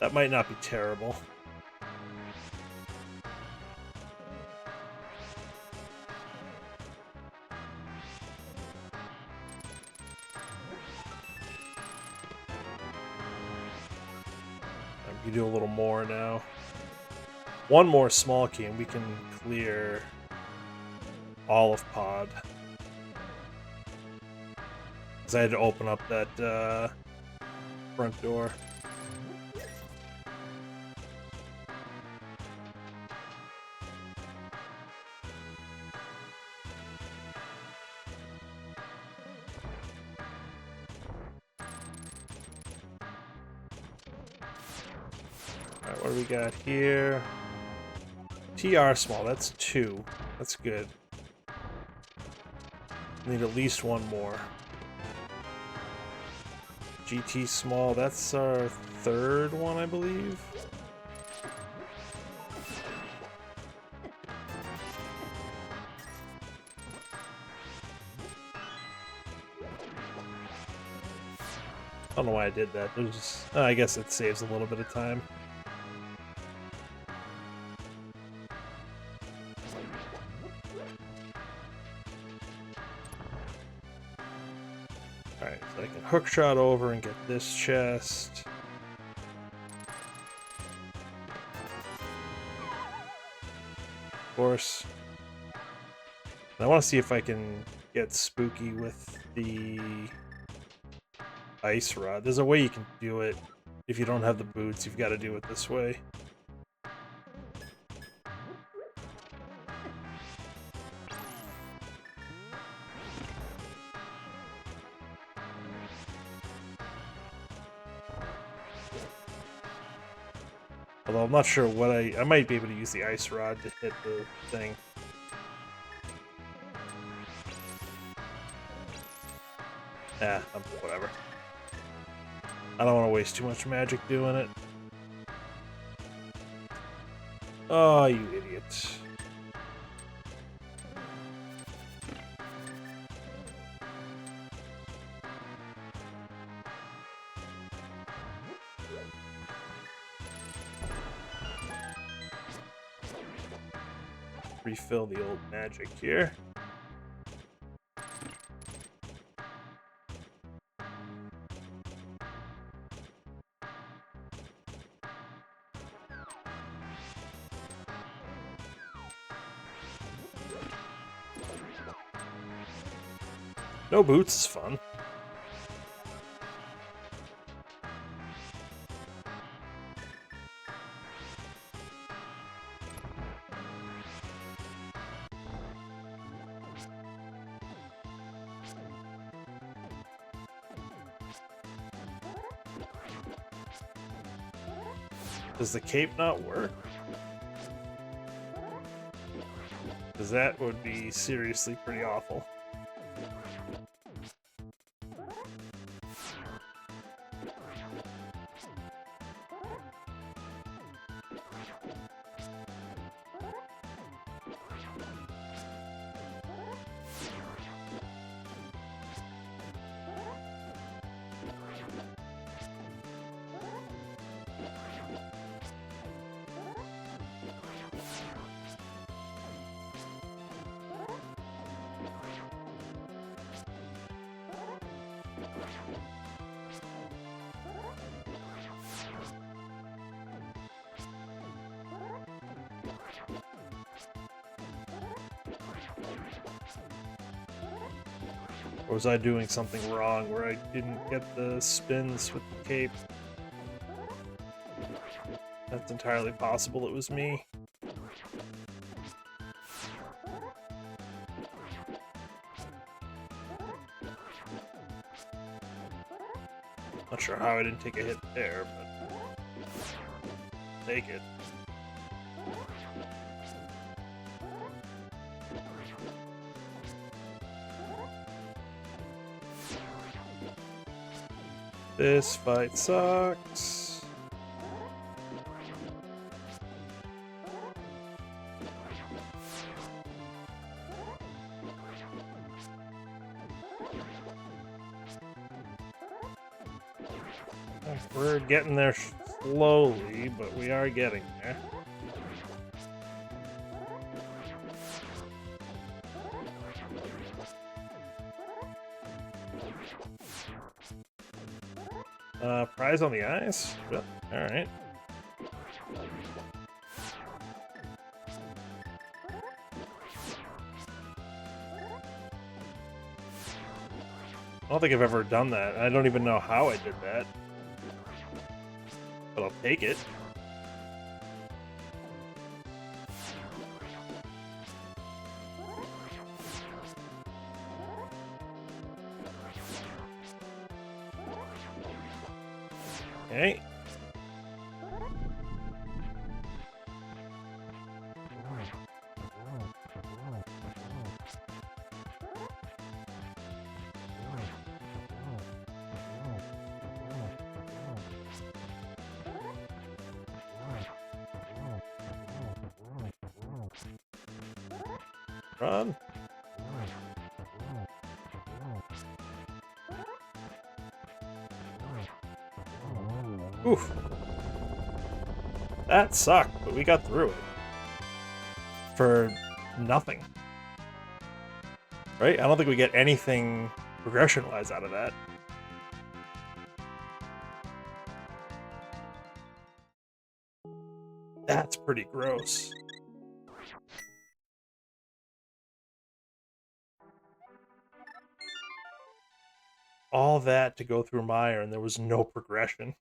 That might not be terrible. You do a little more now. One more small key and we can clear all of pod. Because I had to open up that front door. Alright, what do we got here? TR small, that's 2. That's good. Need at least one more. GT small, that's our 3rd one, I believe. I don't know why I did that. There's just, I guess it saves a little bit of time. Alright, so I can hook shot over and get this chest. Of course. And I want to see if I can get spooky with the ice rod. There's a way you can do it. If you don't have the boots, you've got to do it this way. Although I'm not sure what I might be able to use the ice rod to hit the thing. Nah, whatever. I don't want to waste too much magic doing it. Oh, you idiot. Refill the old magic here. No boots is fun. Does the cape not work? Because that would be seriously pretty awful. Or was I doing something wrong where I didn't get the spins with the cape? That's entirely possible it was me. sure how I didn't take a hit there, but take it. This fight sucks. We're getting there slowly, but we are getting there. Prize on the eyes? Yep. Alright. I don't think I've ever done that. I don't even know how I did that. But I'll take it. Okay. Run. Oof. That sucked, but we got through it. For nothing. Right? I don't think we get anything progression-wise out of that. That's pretty gross. All that to go through Mire, and there was no progression.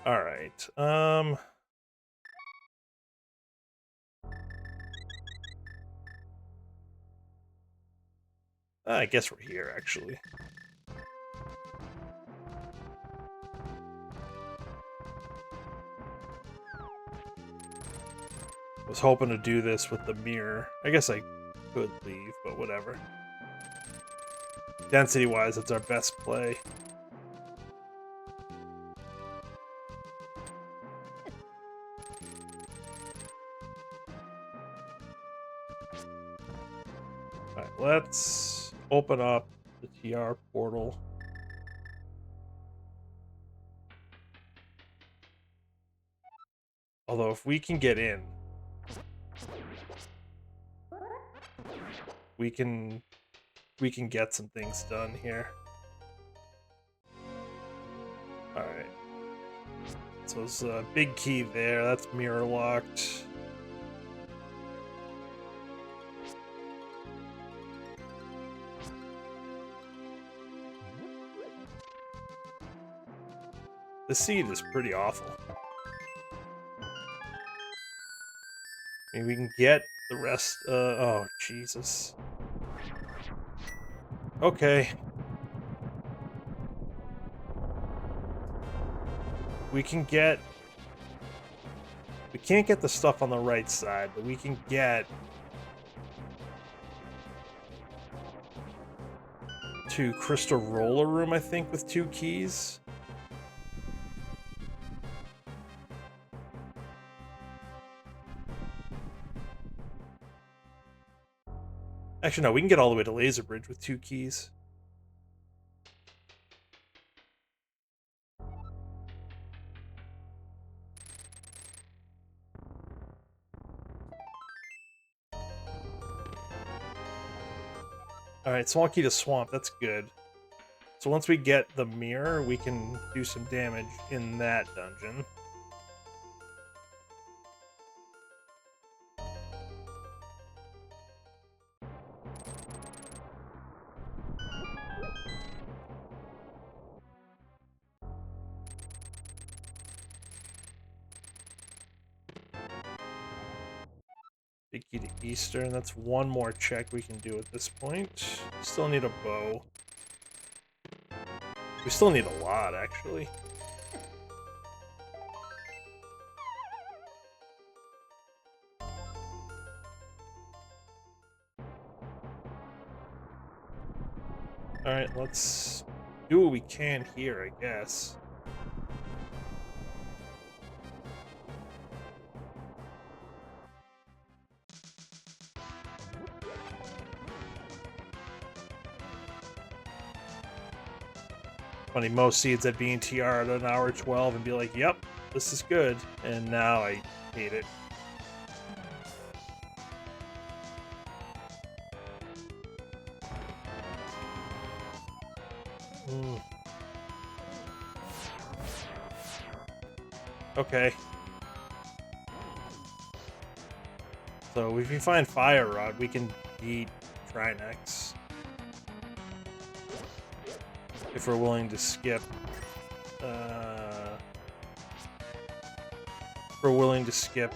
Alright, I guess we're here, actually. I was hoping to do this with the mirror. I guess I could leave, but whatever. Density-wise, it's our best play. Alright, let's open up the TR portal. Although, if we can get in, we can get some things done here. Alright. So there's a big key there. That's mirror locked. The seed is pretty awful. I mean, we can get the rest. Oh, Jesus. Okay. We can't get the stuff on the right side, but we can get to Crystal Roller Room, I think, with 2 keys. Actually, no, we can get all the way to Laser Bridge with 2 keys. Alright, small key to Swamp, that's good. So once we get the mirror, we can do some damage in that dungeon. Big key to Eastern. That's one more check we can do at this point. Still need a bow. We still need a lot, actually. Alright, let's do what we can here, I guess. Funny, most seeds at BNTR at an hour 12 and be like, yep, this is good. And now I hate it. Okay. So if we find Fire Rod, we can beat Trinex. If we're willing to skip. If we're willing to skip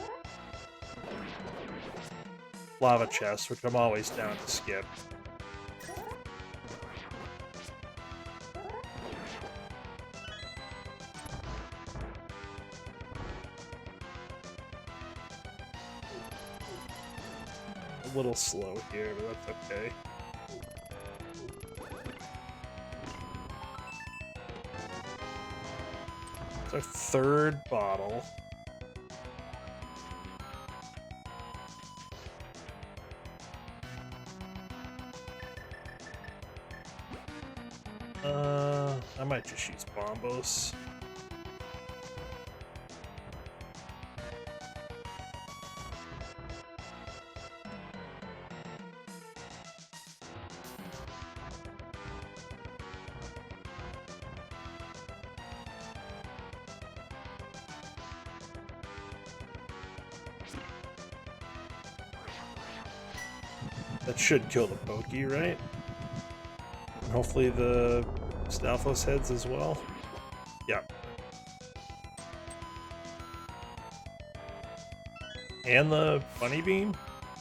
Lava Chest, which I'm always down to skip. A little slow here, but that's okay. It's our third bottle. I might just use Bombos. That should kill the Pokey, right? And hopefully the Stalfos heads as well. Yeah. And the Bunny Beam?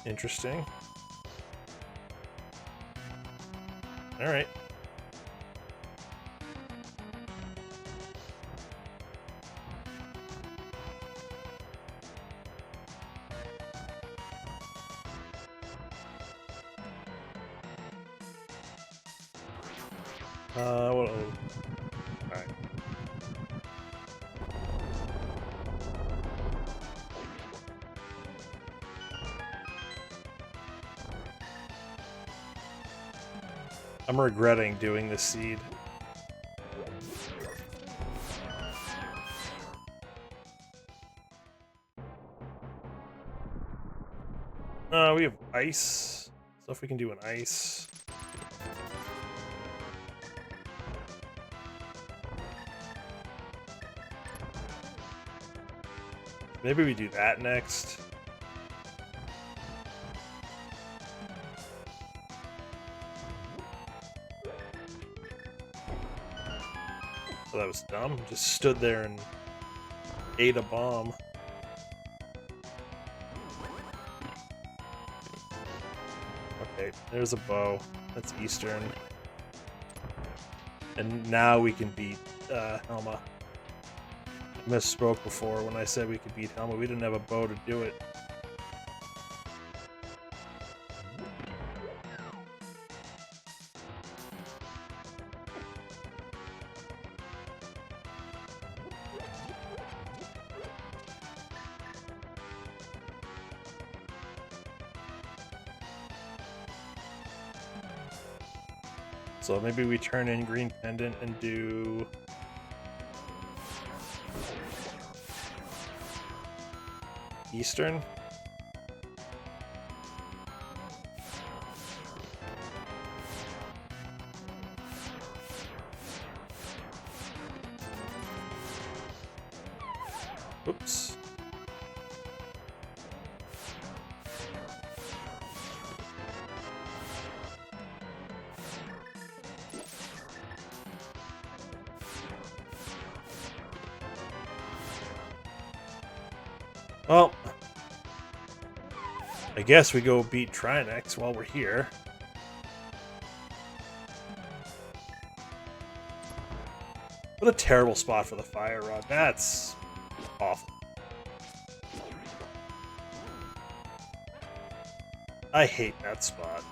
Interesting. Alright. What? Alright. I'm regretting doing this seed. We have ice. So if we can do an ice. Maybe we do that next. Oh, that was dumb. Just stood there and ate a bomb. Okay, there's a bow. That's Eastern. And now we can beat Helma. I misspoke before when I said we could beat Helma. We didn't have a bow to do it. So maybe we turn in Green Pendant and do... Eastern? Oops. Well, I guess we go beat Trinex while we're here. What a terrible spot for the fire rod. That's awful. I hate that spot.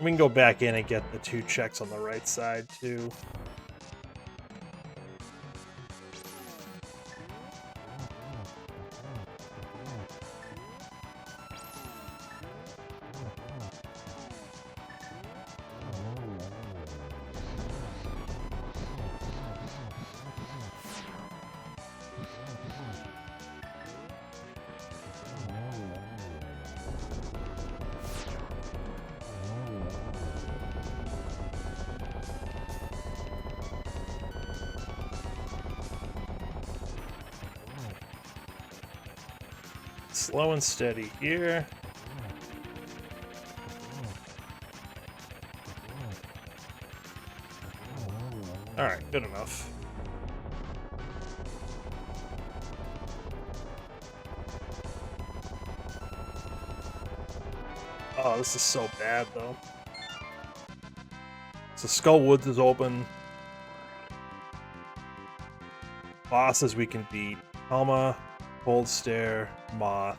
We can go back in and get the 2 checks on the right side, too. Slow and steady here. Alright, good enough. Oh, this is so bad, though. So Skull Woods is open. Bosses we can beat. Helma, Cold Stare, Moth,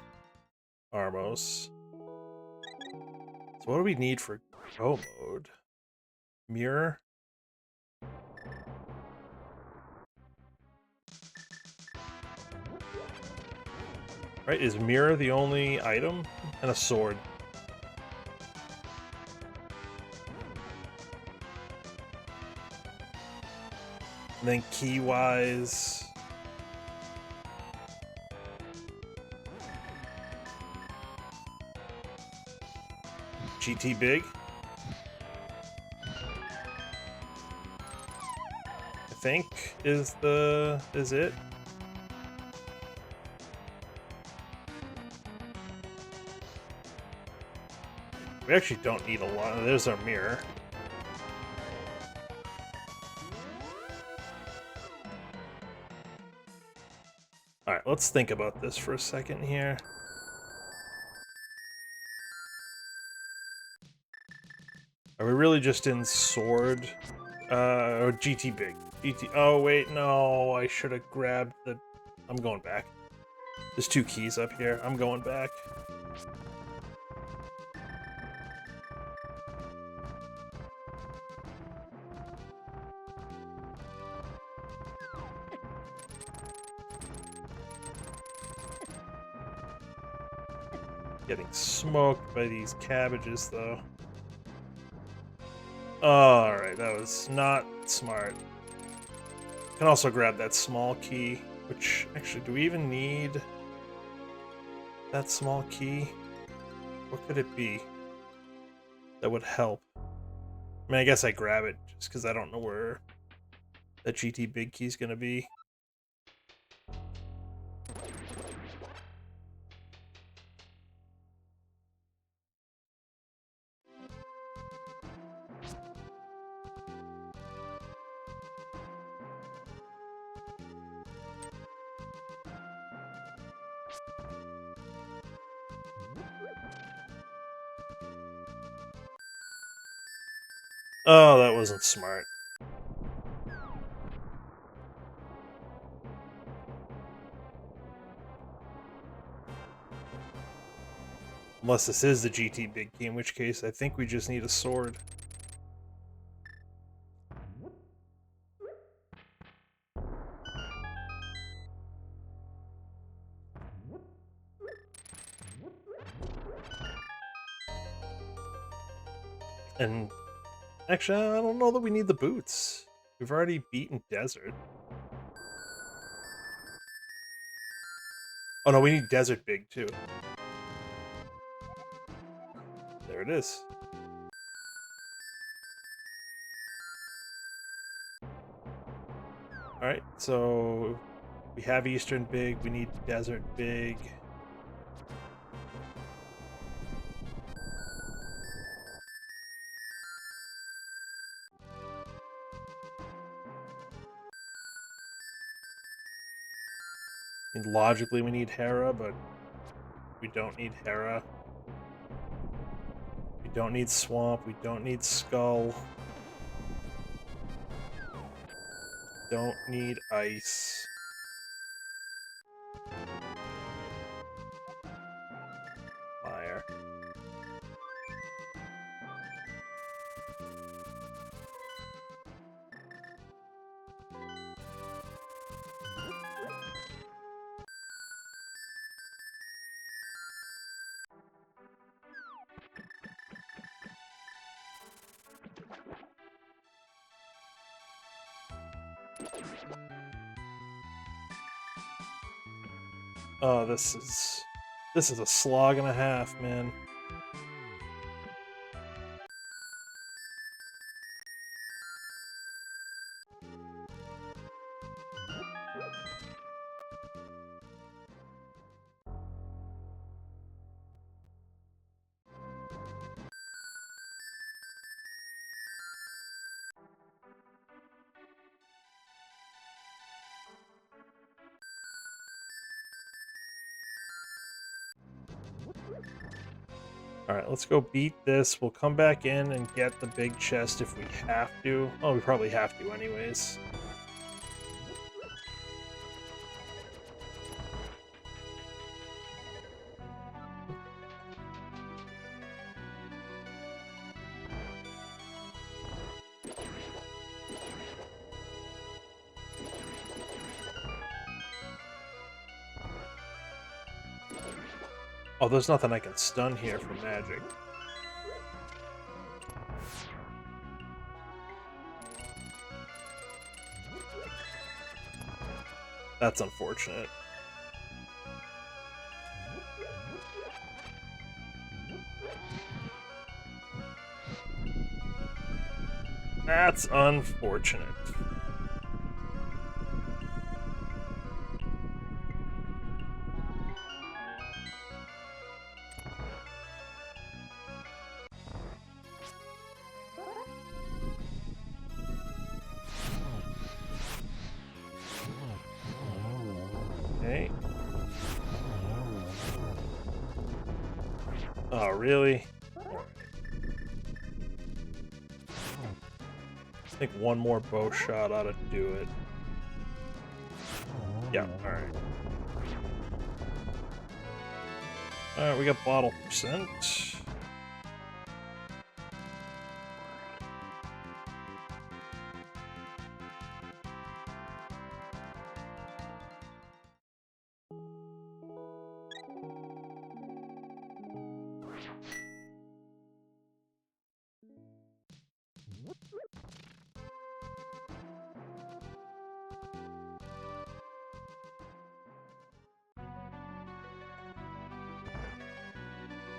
Armos. So what do we need for Go mode? Mirror? Right, is Mirror the only item? And a sword. And then key-wise... GT Big? I think is it. We actually don't need a lot. There's our mirror. Alright, let's think about this for a second here. Are we really just in Sword? Or GT Big? GT. Oh, wait, no. I should have grabbed the... I'm going back. There's 2 keys up here. I'm going back. Getting smoked by these cabbages, though. Alright, that was not smart. Can also grab that small key, which, actually, do we even need that small key? What could it be that would help? I mean, I guess I grab it just because I don't know where that GT Big key's gonna be. Oh, that wasn't smart. Unless this is the GT Big key, in which case I think we just need a sword. And actually, I don't know that we need the boots. We've already beaten Desert. Oh no, we need Desert Big too. There it is. Alright, so we have Eastern Big, we need Desert Big. And logically, we need Hera, but we don't need Hera. We don't need Swamp. We don't need Skull. Don't need Ice. Fire. Oh, this is a slog and a half, man. Alright, let's go beat this. We'll come back in and get the big chest if we have to. Oh, we probably have to anyways. Oh, there's nothing I can stun here for magic. That's unfortunate. That's unfortunate. Okay. Oh, really? I think one more bow shot ought to do it. Yeah, alright. Alright, we got bottle percent.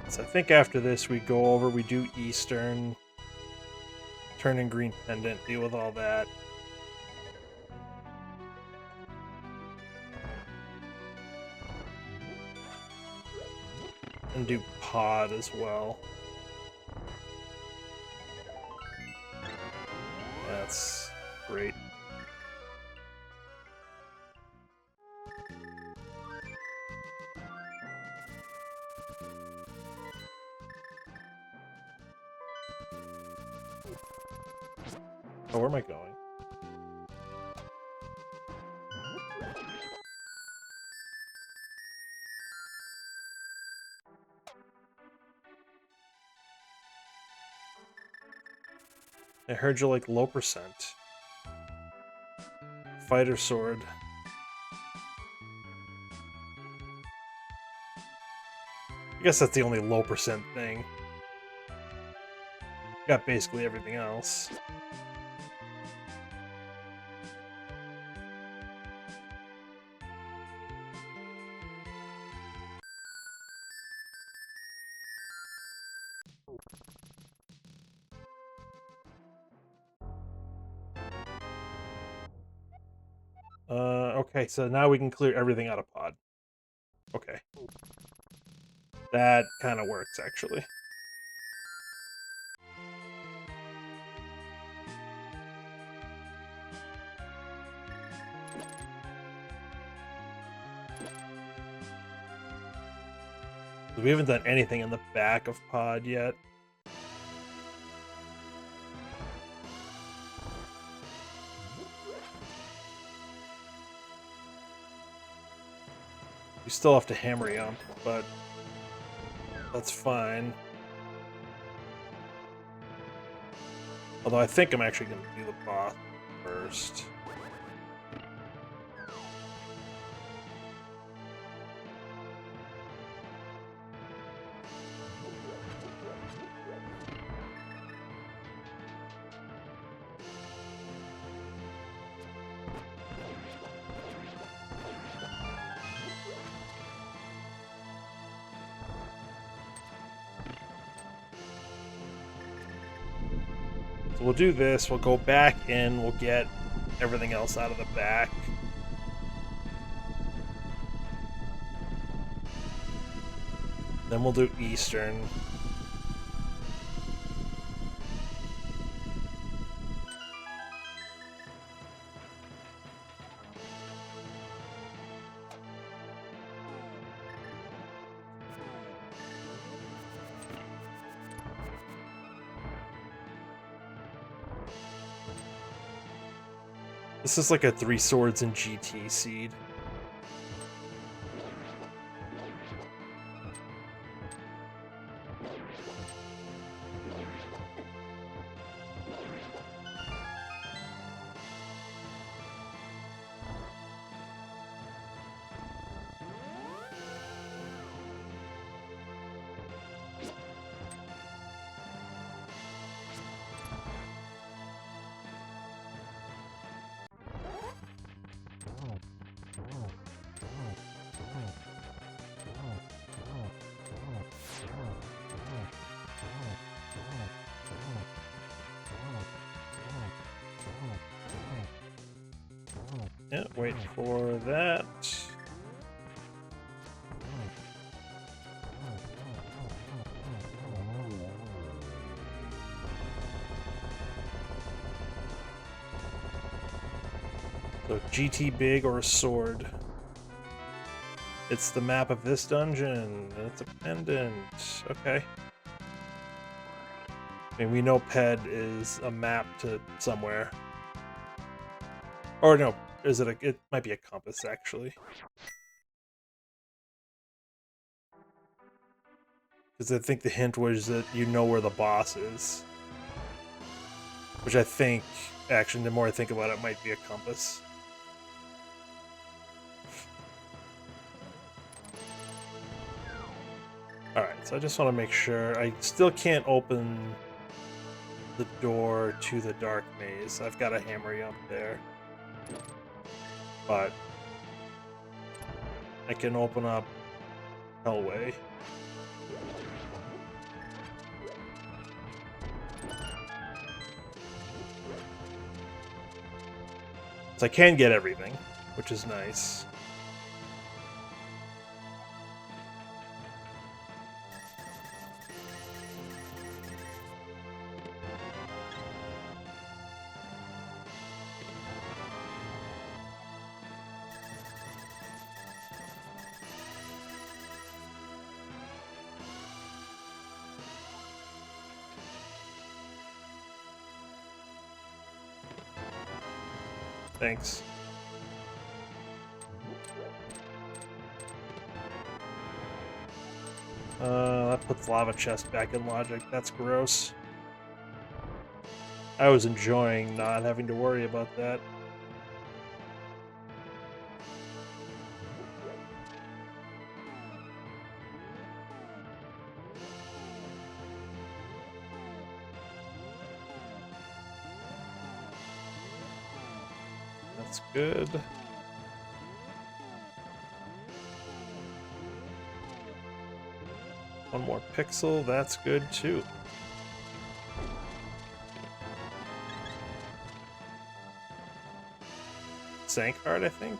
So I think after this we go over, we do Eastern, turn in Green Pendant, deal with all that. And do Pod as well. That's great. Oh, where am I going? I heard you like low percent. Fighter sword. I guess that's the only low percent thing. Got basically everything else. Okay, so now we can clear everything out of Pod. Okay. That kind of works, actually. We haven't done anything in the back of pod yet. We still have to hammer jump, but that's fine. Although I think I'm actually going to do the boss first. So we'll do this, we'll go back in, we'll get everything else out of the back. Then we'll do Eastern. This is like a 3 swords and GT seed. Yeah, wait for that. So GT big or a sword. It's the map of this dungeon. It's a pendant. Okay. I mean, we know PED is a map to somewhere. Or no, is it it might be a compass, actually. Because I think the hint was that you know where the boss is. Which I think, actually, the more I think about it, might be a compass. Alright, so I just want to make sure. I still can't open the door to the dark maze. I've got a hammer jump there. But I can open up Hellway. So I can get everything, which is nice. Thanks. That puts lava chest back in logic. That's gross. I was enjoying not having to worry about that. That's good. One more pixel, that's good too. Sank card, I think.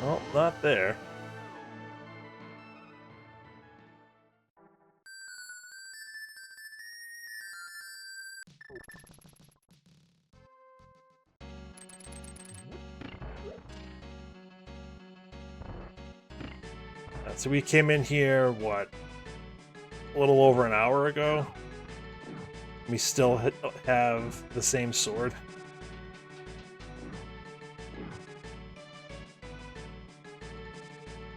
Well, not there. So we came in here, what, a little over an hour ago? We still have the same sword.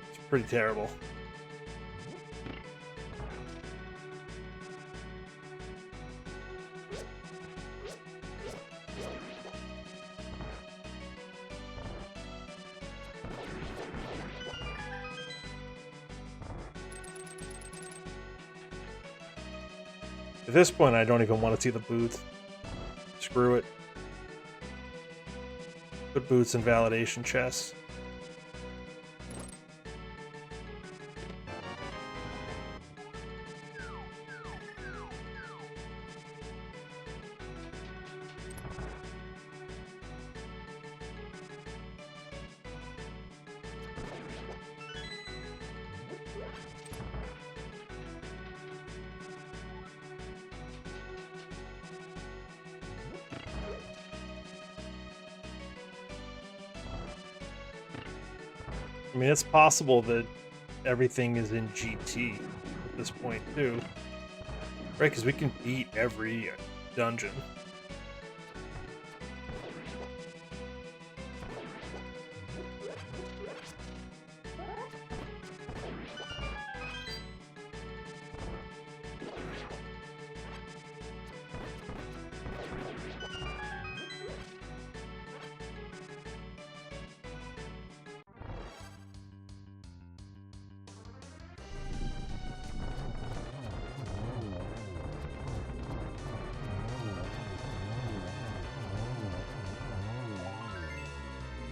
It's pretty terrible. At this point, I don't even want to see the booth. Screw it. Put boots in validation chests. I mean, it's possible that everything is in GT at this point, too. Right, because we can beat every dungeon.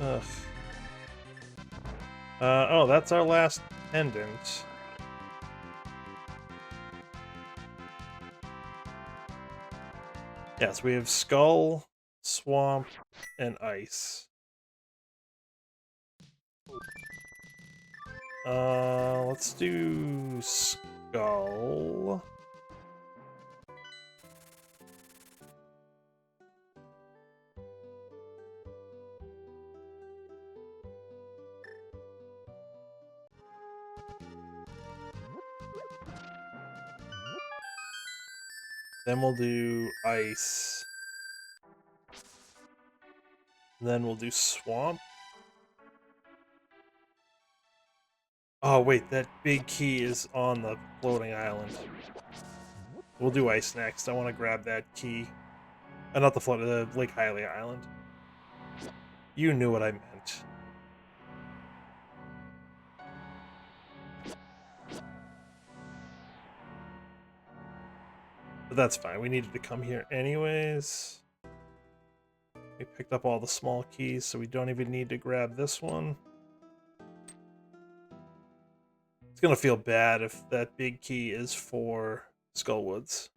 Ugh. Oh, that's our last pendant. Yes, we have Skull, Swamp, and Ice. Let's do Skull. Then we'll do Ice. And then we'll do Swamp. Oh, wait, that big key is on the floating island. We'll do Ice next. I want to grab that key. Not the Lake Hylia Island. You knew what I meant. But that's fine. We needed to come here anyways. We picked up all the small keys, so we don't even need to grab this one. It's gonna feel bad if that big key is for Skullwoods.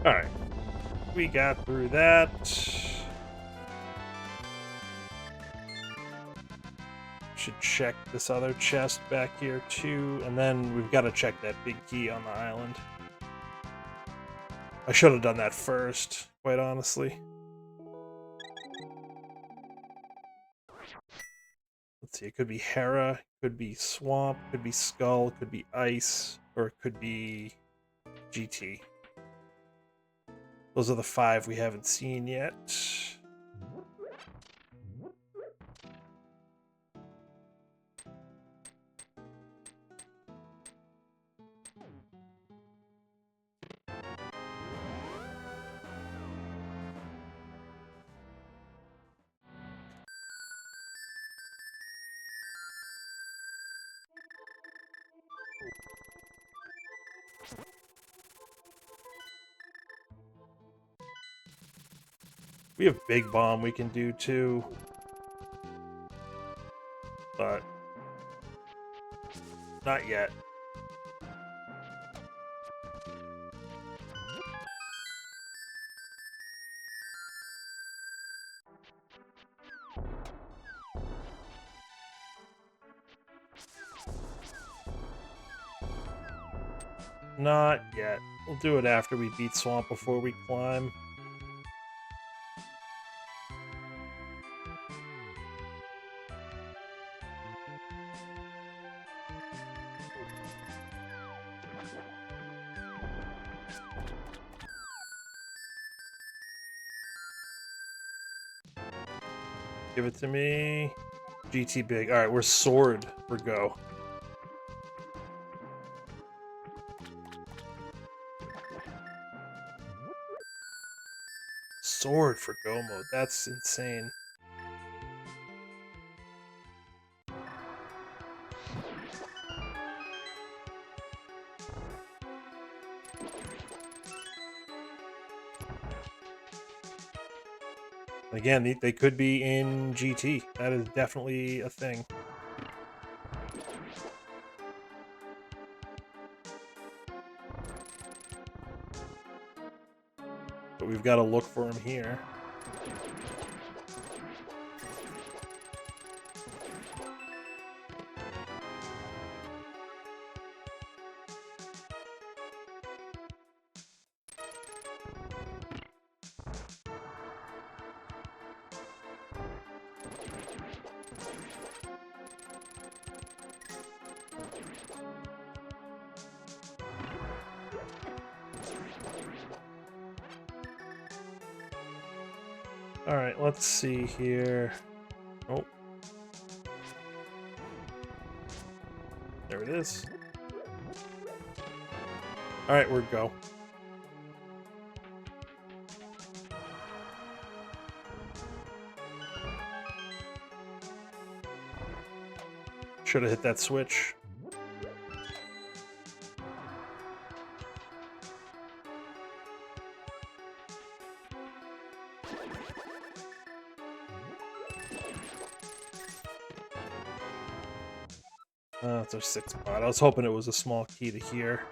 Alright. We got through that. Should check this other chest back here too, and then we've got to check that big key on the island. I should have done that first, quite honestly. let's see, it could be Hera, could be Swamp, could be Skull, could be Ice, or it could be GT. Those are the 5 we haven't seen yet. We have Big Bomb we can do too. But not yet. Not yet. We'll do it after we beat Swamp before we climb. Give it to me. GT big. Alright, we're sword for go. Sword for go mode. That's insane. Again, they could be in GT. That is definitely a thing. But we've got to look for him here. Alright, let's see here. Oh. There it is. Alright, we're go. Should have hit that switch. That's our 6th spot. I was hoping it was a small key to here.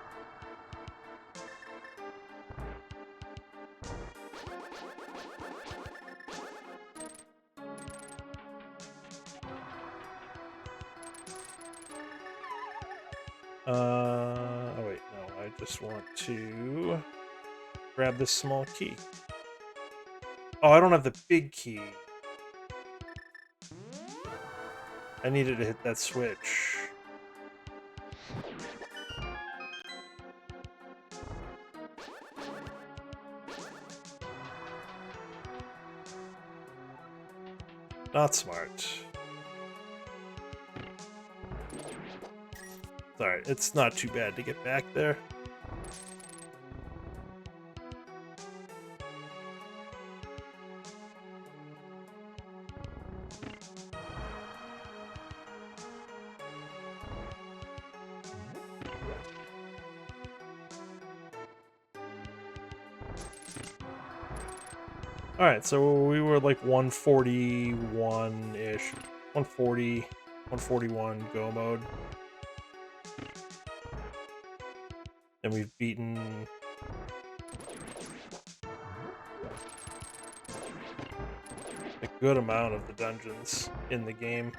Oh wait, no, I just want to grab this small key. Oh, I don't have the big key. I needed to hit that switch. Not smart. Alright, it's not too bad to get back there. Alright, so we were like 141-ish. 140, 141 go mode. And we've beaten a good amount of the dungeons in the game.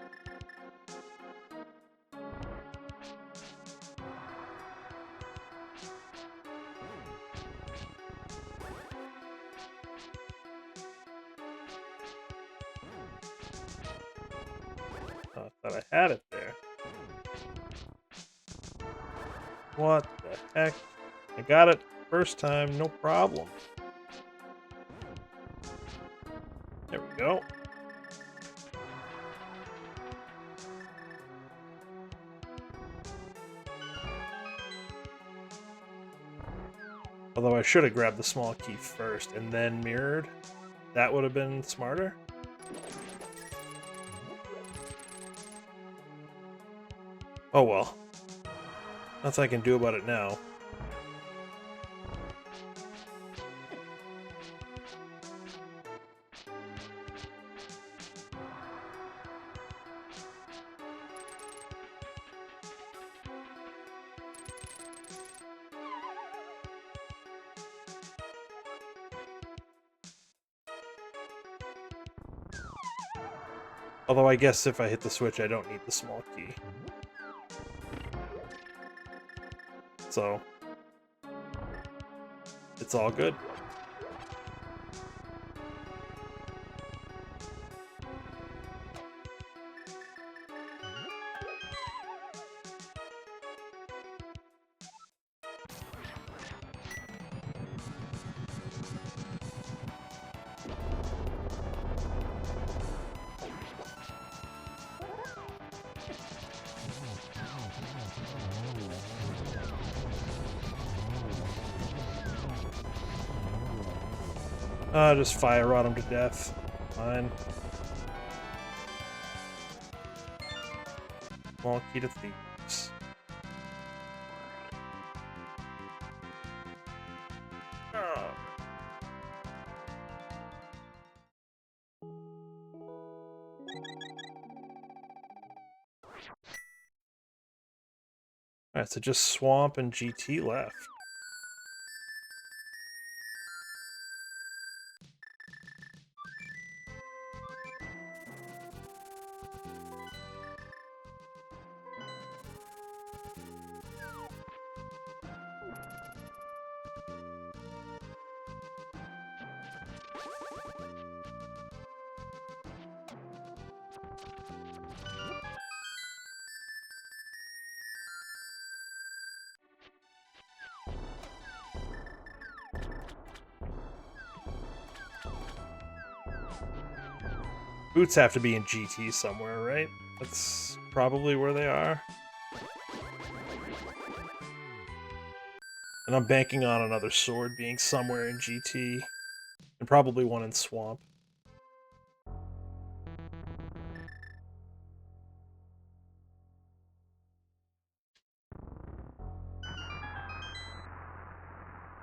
Thought I had it there. What the heck? I got it first time, no problem. There we go. Although I should have grabbed the small key first and then mirrored. That would have been smarter. Oh well. Nothing I can do about it now. Although I guess if I hit the switch, I don't need the small key. So, it's all good. Just fire rod him to death. Fine. Small key to thieves. Oh. Alright, so just Swamp and GT left. Boots have to be in GT somewhere, right? That's probably where they are. And I'm banking on another sword being somewhere in GT. And probably one in Swamp.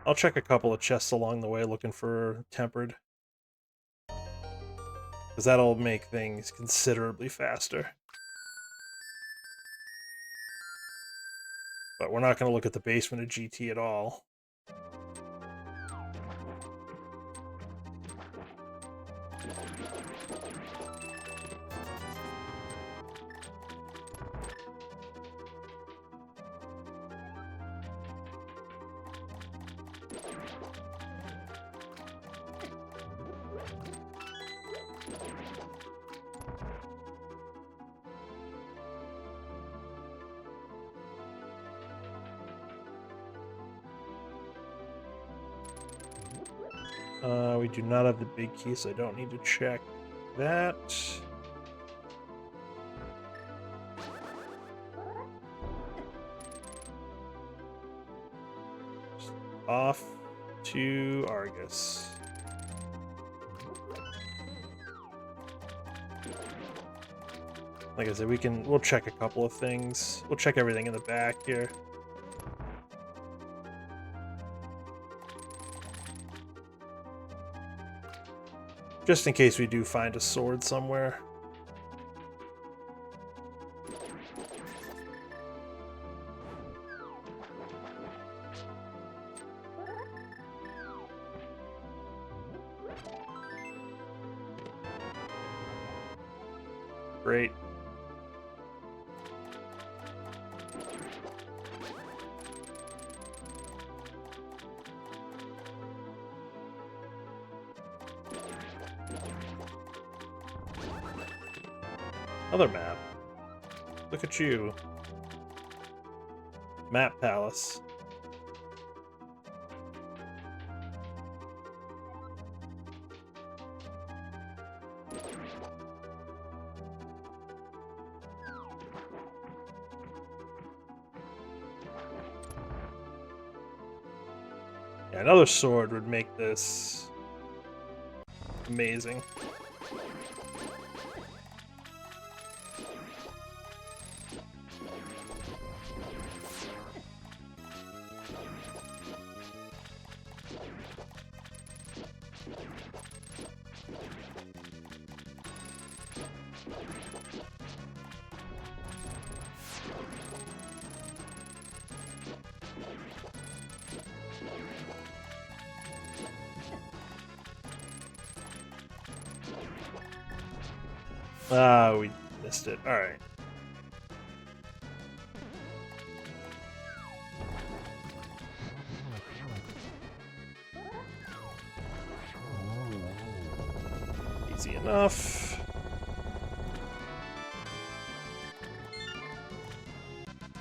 I'll check a couple of chests along the way looking for Tempered. Because that'll make things considerably faster. But we're not going to look at the basement of GT at all. We do not have the big key, so I don't need to check that. Off to Argus. Like I said, we'll check a couple of things. We'll check everything in the back here. Just in case we do find a sword somewhere. Great. Another map. Look at you. Map Palace. Yeah, another sword would make this amazing. Ah, we missed it. All right. Easy enough.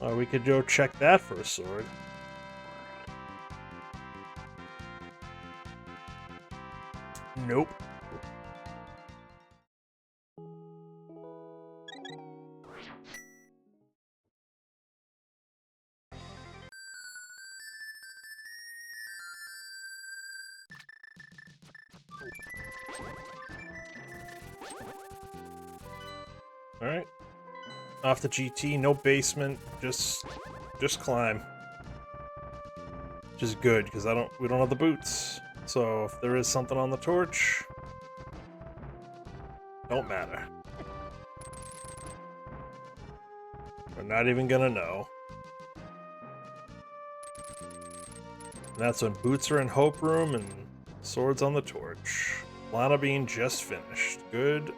Oh, we could go check that for a sword. Nope. All right. Off the GT, no basement, just climb. Which is good because we don't have the boots. So if there is something on the torch, don't matter. We're not even gonna know. And that's when boots are in Hope Room and swords on the torch. Lana Bean just finished. Good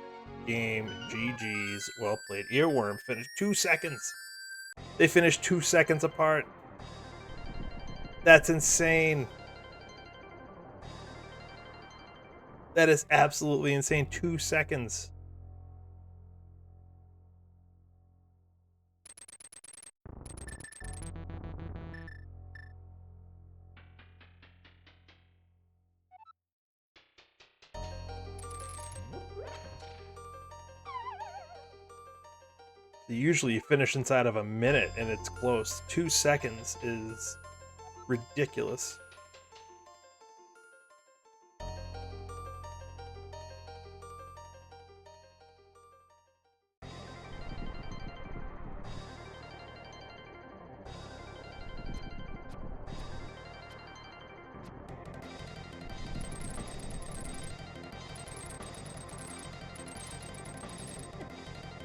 game. GG's. Well played. Earworm finished 2 seconds. They finished 2 seconds apart. That's insane. That is absolutely insane. 2 seconds. Usually you finish inside of a minute and it's close. 2 seconds is ridiculous.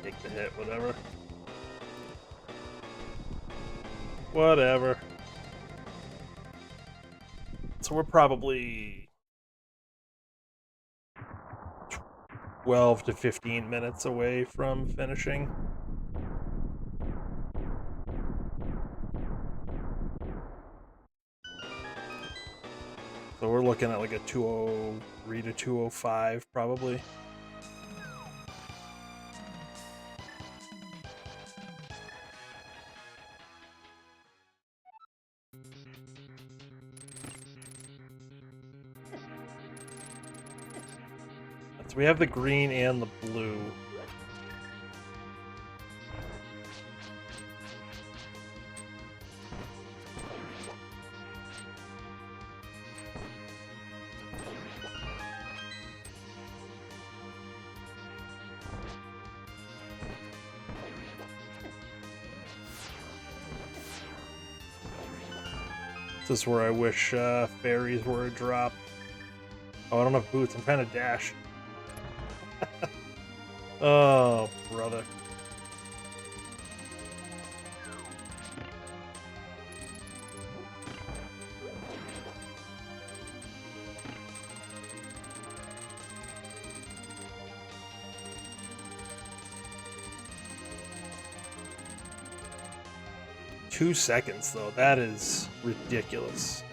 Take the hit, whatever. Whatever. So we're probably 12 to 15 minutes away from finishing. So we're looking at like a 203 to 205 probably. So we have the green and the blue. This is where I wish fairies were a drop. Oh, I don't have boots. I'm trying to dash. Oh, brother. Two seconds, though. That is ridiculous.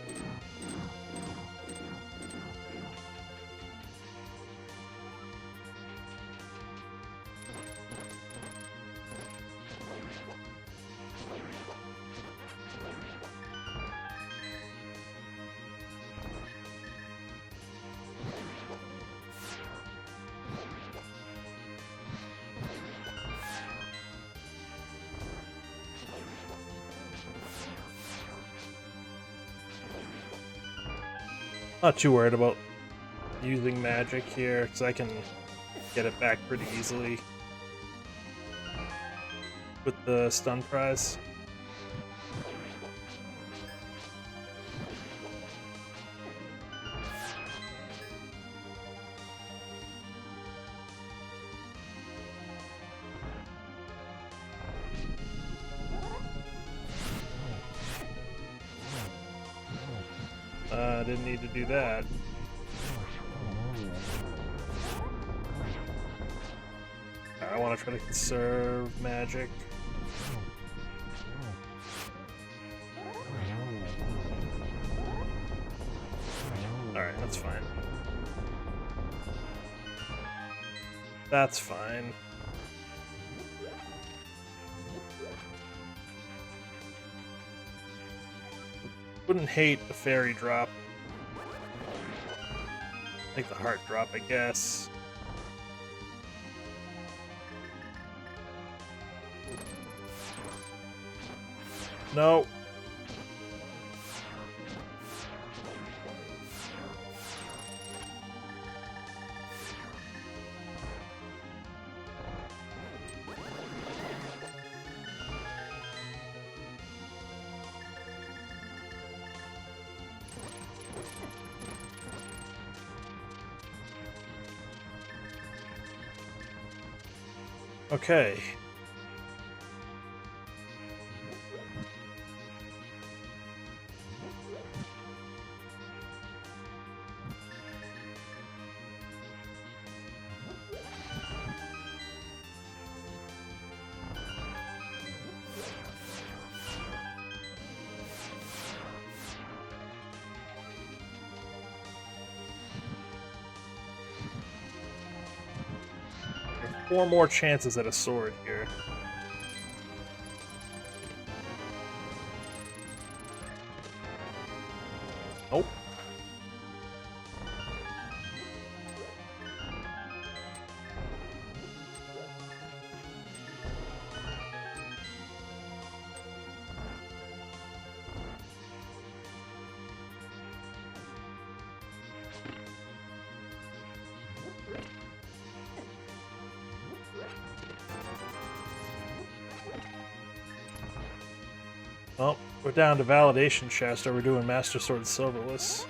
Not too worried about using magic here, because I can get it back pretty easily with the stun prize. Didn't need to do that. I want to try to conserve magic. Alright, that's fine. That's fine. Wouldn't hate a fairy drop. Like the heart drop, I guess. No. Okay. 4 more chances at a sword here. Nope. Well, we're down to validation chest. Are we doing Master Sword Silverless?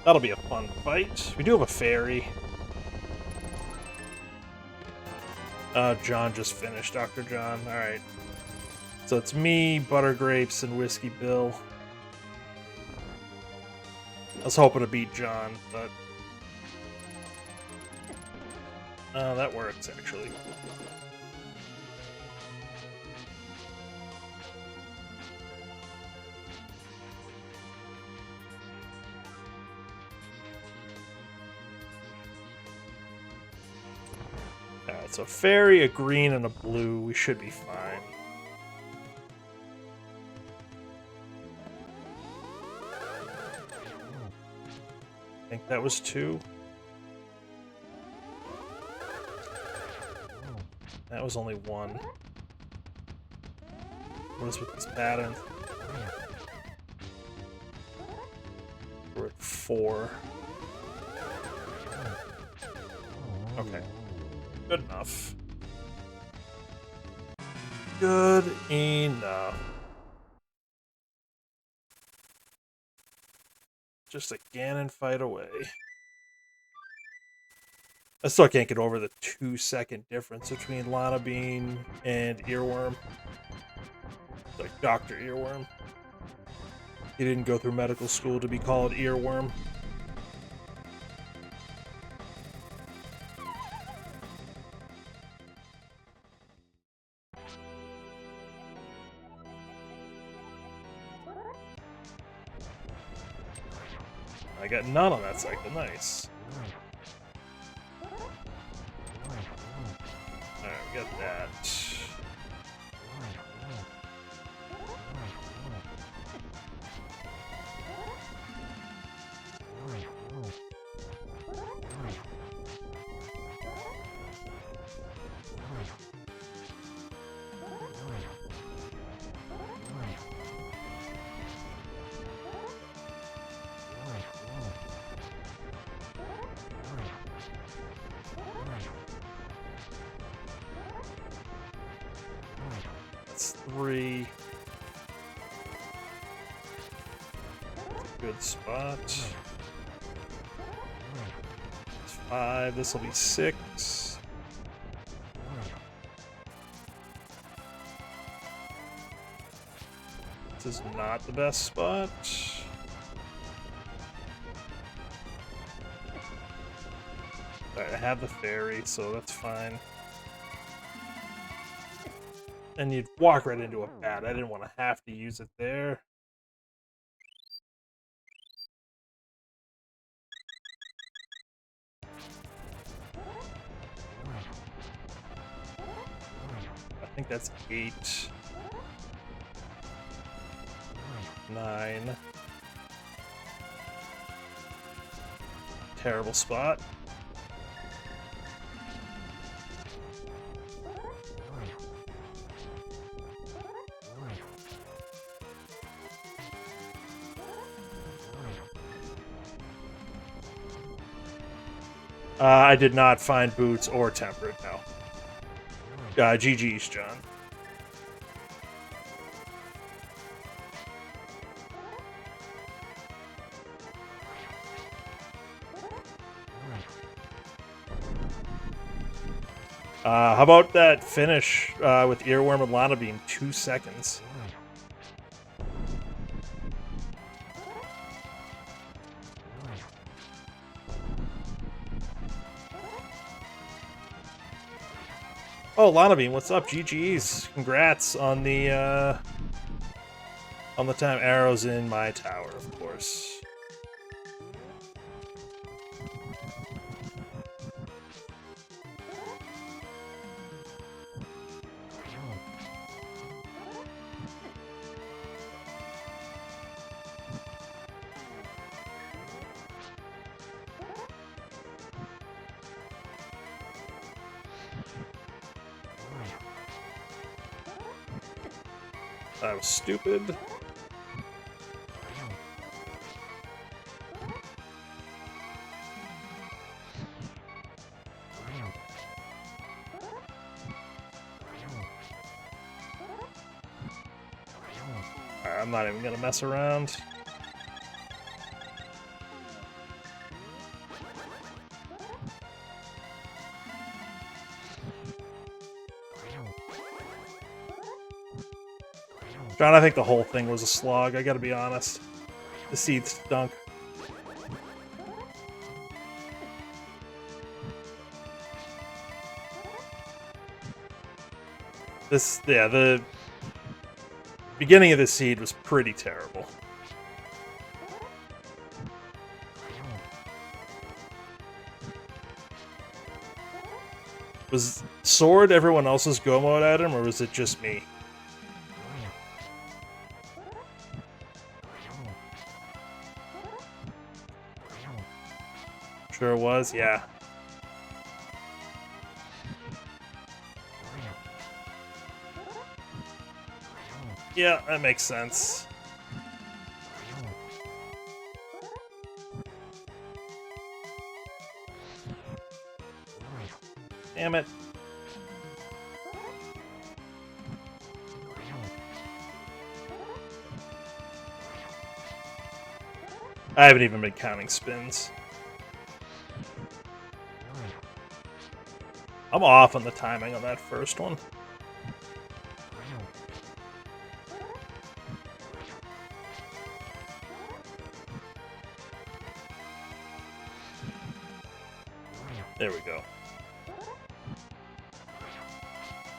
That'll be a fun fight. We do have a fairy. John just finished, Dr. John. Alright. So it's me, Butter Grapes, and Whiskey Bill. I was hoping to beat John, but... that works, actually. Alright, so fairy, a green, and a blue. We should be fine. I think that was 2. That was only 1. What is with this pattern? We're at 4. Okay. Good enough. Good enough. Just a Ganon fight away. I still can't get over the 2-second difference between Lana Bean and Earworm. It's like Dr. Earworm. He didn't go through medical school to be called Earworm. I got none on that cycle. Nice. Alright, we got that. 3. Good spot. It's 5. This will be 6. This is not the best spot. Alright, I have the ferry, so that's fine. And you'd walk right into a bat. I didn't want to have to use it there. I think that's 8. 9. Terrible spot. I did not find boots or temperate, no. GG's, John. How about that finish with Earworm and Lana Beam? 2 seconds. Oh, Lana Beam, what's up? GG's. Congrats on the time arrows in my tower, of course. That was stupid. Alright, I'm not even gonna mess around. John, I think the whole thing was a slog, I gotta be honest. The seed stunk. The beginning of this seed was pretty terrible. Was Sword everyone else's go mode item, or was it just me? Sure was, yeah. Yeah, that makes sense. Damn it. I haven't even been counting spins. I'm off on the timing on that first one. There we go.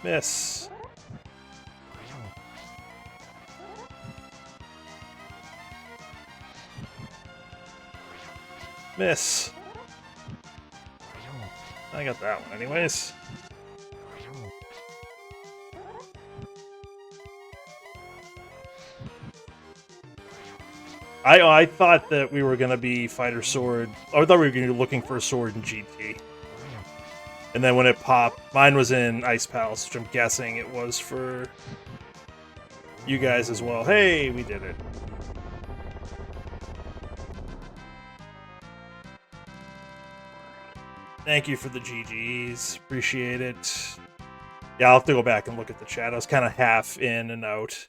Miss. Miss. I got that one anyways. I thought that we were going to be Fighter Sword. I thought we were going to be looking for a sword in GT. And then when it popped, mine was in Ice Palace, which I'm guessing it was for you guys as well. Hey, we did it. Thank you for the GGs. Appreciate it. Yeah, I'll have to go back and look at the chat. I was kind of half in and out.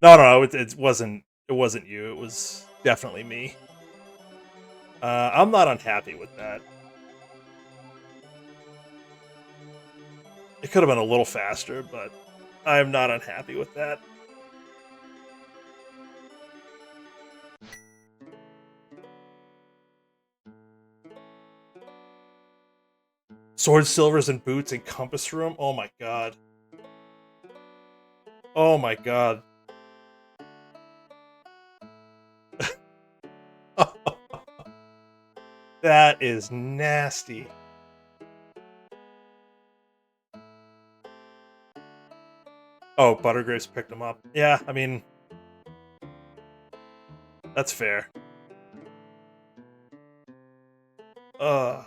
No, it wasn't. It wasn't you. It was definitely me. I'm not unhappy with that. It could have been a little faster, but I'm not unhappy with that. Swords, silvers, and boots and compass room. Oh my god. Oh my god. That is nasty. Oh, Buttergrapes picked him up. Yeah, I mean, that's fair. Uh.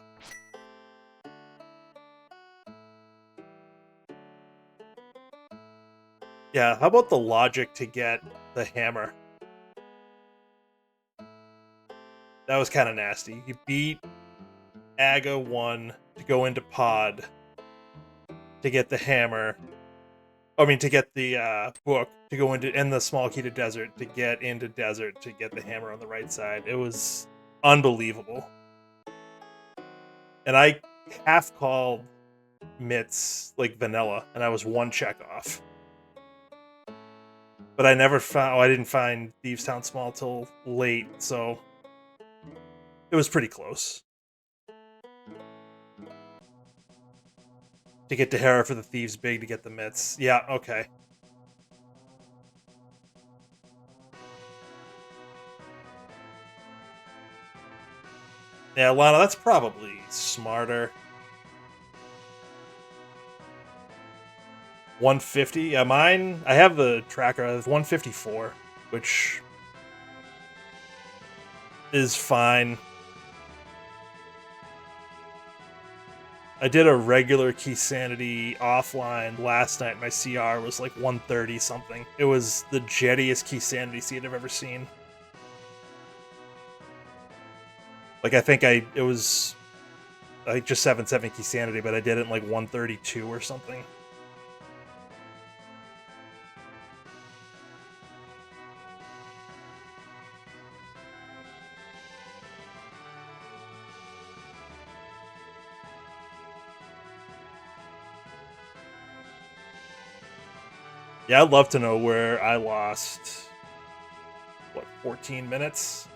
Yeah, how about the logic to get the hammer? That was kind of nasty. You beat Aga 1 to go into pod to get the hammer. I mean, to get the book to go into, and the small key to desert to get into desert to get the hammer on the right side. It was unbelievable. And I half called Mitts like vanilla, and I was one check off. But I never found. Oh, I didn't find Thieves Town Small till late, so it was pretty close. To get to Hera for the Thieves Big to get the Mitts. Yeah, okay. Yeah, Lana, that's probably smarter. 150? Yeah, mine, I have the tracker. I have 154, which is fine. I did a regular Key Sanity offline last night. My CR was like 130 something. It was the jettiest Key Sanity seed I've ever seen. Like, I think it was like just 770 Key Sanity, but I did it in like 132 or something. Yeah, I'd love to know where I lost, what, 14 minutes?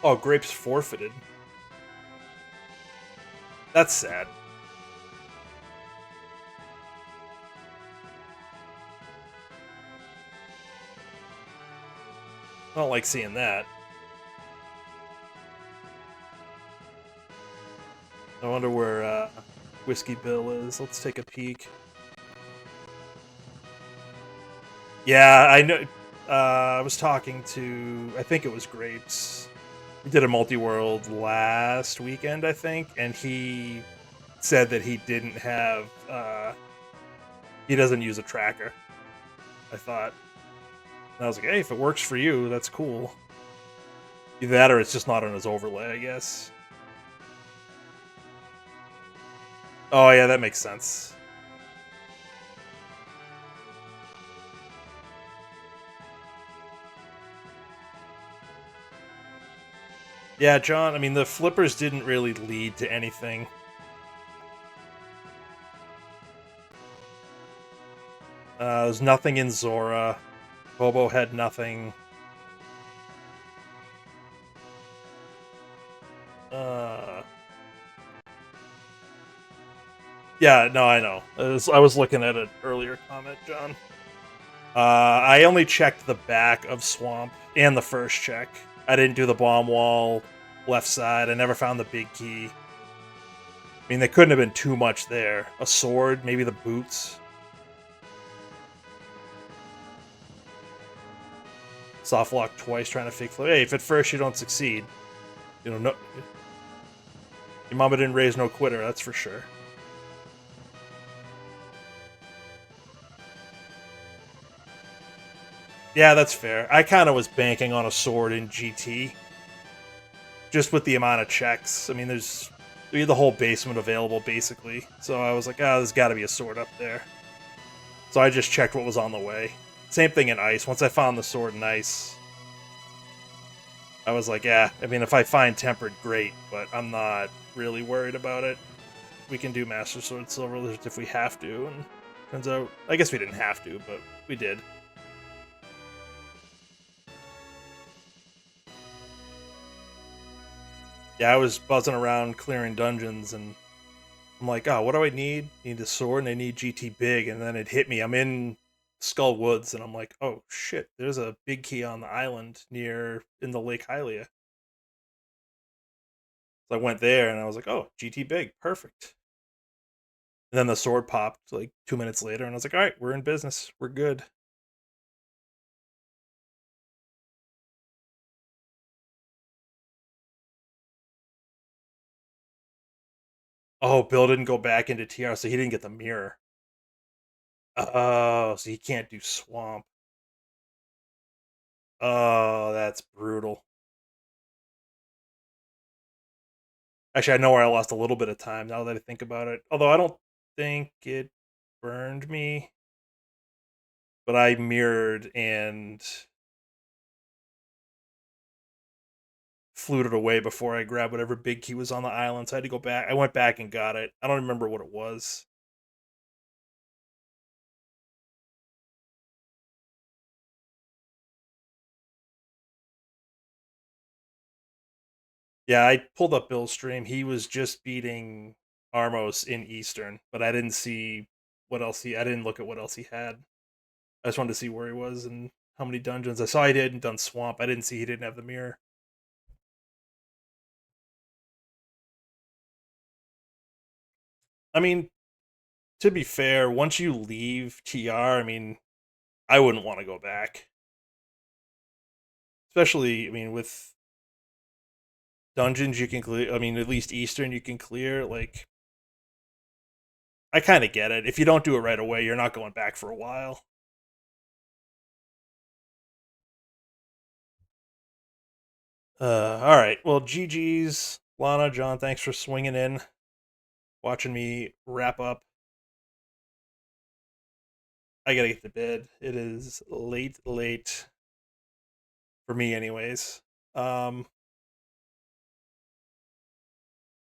Oh, Grapes forfeited. That's sad. I don't like seeing that. I wonder where Whiskey Bill is. Let's take a peek. Yeah, I know. I was talking to, I think it was Grapes. We did a multi-world last weekend, I think, and he said that he didn't have, he doesn't use a tracker. I thought. And I was like, hey, if it works for you, that's cool. Either that or it's just not on his overlay, I guess. Oh, yeah, that makes sense. Yeah, John, I mean, the flippers didn't really lead to anything. There's nothing in Zora. Bobo had nothing. Yeah, no, I know. I was looking at an earlier comment, John. I only checked the back of Swamp and the first check. I didn't do the bomb wall left side. I never found the big key. I mean, there couldn't have been too much there. A sword, maybe the boots. Soft lock twice, trying to fake flip. Hey, if at first you don't succeed, you know, no, your mama didn't raise no quitter, that's for sure. Yeah, that's fair. I kind of was banking on a sword in GT, just with the amount of checks. I mean, there's we had the whole basement available basically, so I was like, there's got to be a sword up there. So I just checked what was on the way. Same thing in ice. Once I found the sword in ice, I was like, yeah. I mean, if I find tempered, great, but I'm not really worried about it. We can do Master Sword Silver if we have to, and turns out, I guess we didn't have to, but we did. Yeah, I was buzzing around clearing dungeons, and I'm like, what do I need? I need a sword, and I need GT Big, and then it hit me. I'm in Skull Woods, and I'm like, oh shit, there's a big key on the island in the Lake Hylia. So I went there, and I was like, oh, GT Big, perfect. And then the sword popped like 2 minutes later, and I was like, all right, we're in business. We're good. Oh, Bill didn't go back into TR, so he didn't get the mirror. Oh, so he can't do Swamp. Oh, that's brutal. Actually, I know where I lost a little bit of time now that I think about it. Although I don't think it burned me, but I mirrored and fluted away before I grabbed whatever big key was on the island. So I had to go back. I went back and got it. I don't remember what it was. Yeah, I pulled up Bill's stream. He was just beating Armos in Eastern, but I didn't see what else I didn't look at what else he had. I just wanted to see where he was and how many dungeons. I saw he hadn't done Swamp. I didn't see he didn't have the mirror. I mean, to be fair, once you leave TR, I mean, I wouldn't want to go back. Especially, I mean, with dungeons you can clear. I mean, at least Eastern you can clear. Like, I kind of get it. If you don't do it right away, you're not going back for a while. All right. Well, GG's, Lana, John. Thanks for swinging in, watching me wrap up. I gotta get to bed. It is late, late for me, anyways. Um,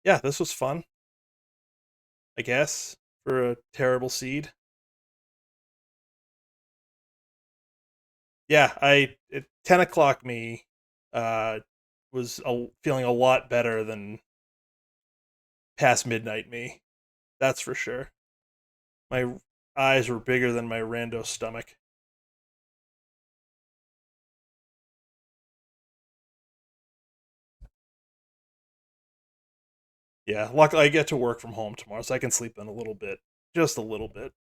yeah, this was fun. I guess for a terrible seed. Yeah, I at 10 o'clock me was feeling a lot better than past midnight me. That's for sure. My eyes were bigger than my rando stomach. Yeah, luckily I get to work from home tomorrow, so I can sleep in a little bit, just a little bit.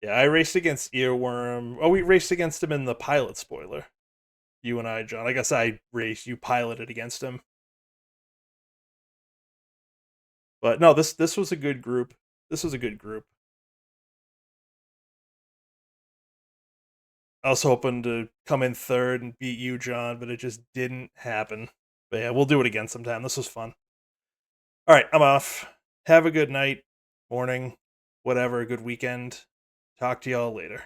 Yeah, I raced against Earworm. Oh, we raced against him in the pilot spoiler. You and I, John. I guess I raced. You piloted against him. But no, this was a good group. This was a good group. I was hoping to come in third and beat you, John, but it just didn't happen. But yeah, we'll do it again sometime. This was fun. All right, I'm off. Have a good night, morning, whatever. Good weekend. Talk to y'all later.